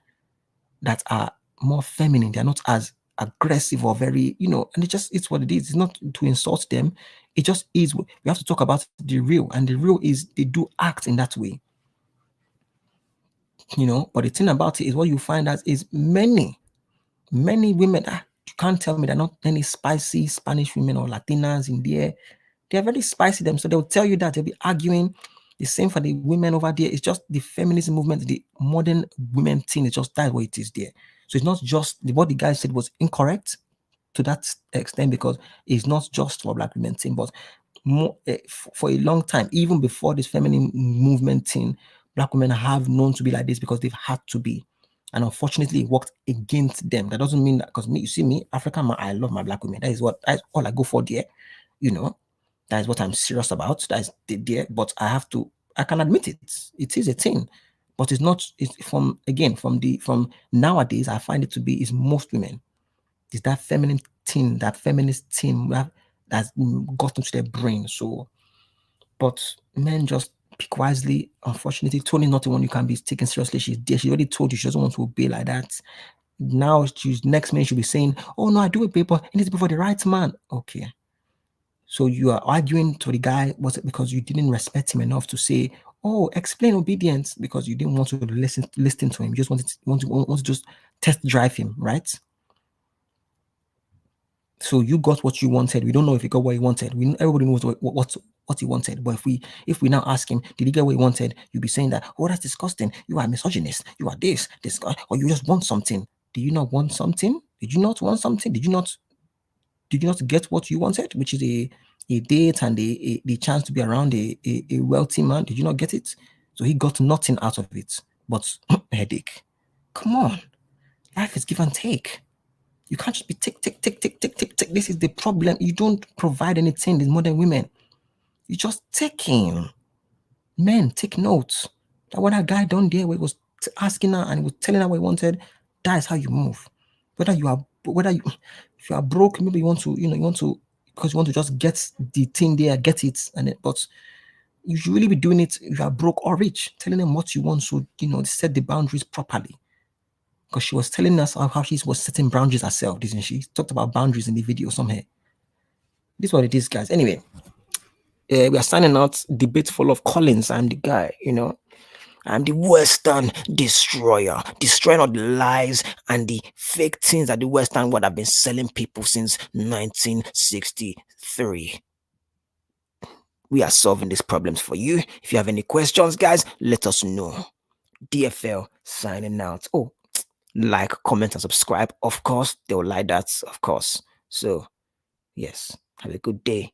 that are more feminine. They're not as aggressive or very, and it's what it is. It's not to insult them. It just is. We have to talk about the real, and the real is they do act in that way. But the thing about it is, what you find out is many women, you can't tell me they're not any spicy Spanish women or Latinas in there. They're very spicy them. So they'll tell you that they'll be arguing. The same for the women over there. It's just the feminism movement, the modern women thing. It's just that way it is there. So it's not just what the guy said was incorrect to that extent, because it's not just for black women thing, but more, for a long time, even before this feminine movement thing, black women have known to be like this because they've had to be. And unfortunately, it worked against them. That doesn't mean that, because you see me, African man, I love my black women. That's all I go for there. That is what I'm serious about. That is there. But I can admit it. It is a thing. But it's not, from nowadays, I find it to be, is most women. It's that feminine thing, that feminist thing that's got into their brain. So, but men, just pick wisely. Unfortunately, Tony is not the one you can be taken seriously. She's there. She already told you she doesn't want to obey like that. Now she's next minute she'll be saying, "Oh no, I do it, but it needs to be for the right man." Okay. So you are arguing to the guy, was it because you didn't respect him enough to say, "Oh, explain obedience," because you didn't want to listen to him. You just want to just test drive him, right? So you got what you wanted. We don't know if he got what he wanted. Everybody knows what he wanted. But if we now ask him, did he get what he wanted? You'll be saying that, "Oh, that's disgusting. You are a misogynist. You are this guy, or you just want something." Do you not want something? Did you not want something? Did you not get what you wanted, which is a date and the chance to be around a wealthy man? Did you not get it? So he got nothing out of it but headache. Come on. Life is give and take. You can't just be tick. This is the problem. You don't provide anything with modern women. You just taking. Men, take notes. That what that guy done there where he was asking her and he was telling her what he wanted, that is how you move. If you are broke, maybe you want to because you want to just get the thing there, get it, but you should really be doing it if you are broke or rich, telling them what you want, so set the boundaries properly. Because she was telling us how she was setting boundaries herself, didn't she? She talked about boundaries in the video somewhere. This is what it is, guys. Anyway, we are signing out. Debate full of Collins. I'm the guy, I'm the Western destroyer, destroying all the lies and the fake things that the Western world have been selling people since 1963. We are solving these problems for you. If you have any questions, guys, let us know. DFL signing out. Oh, like, comment, and subscribe. Of course, they'll like that, of course. So, yes, have a good day.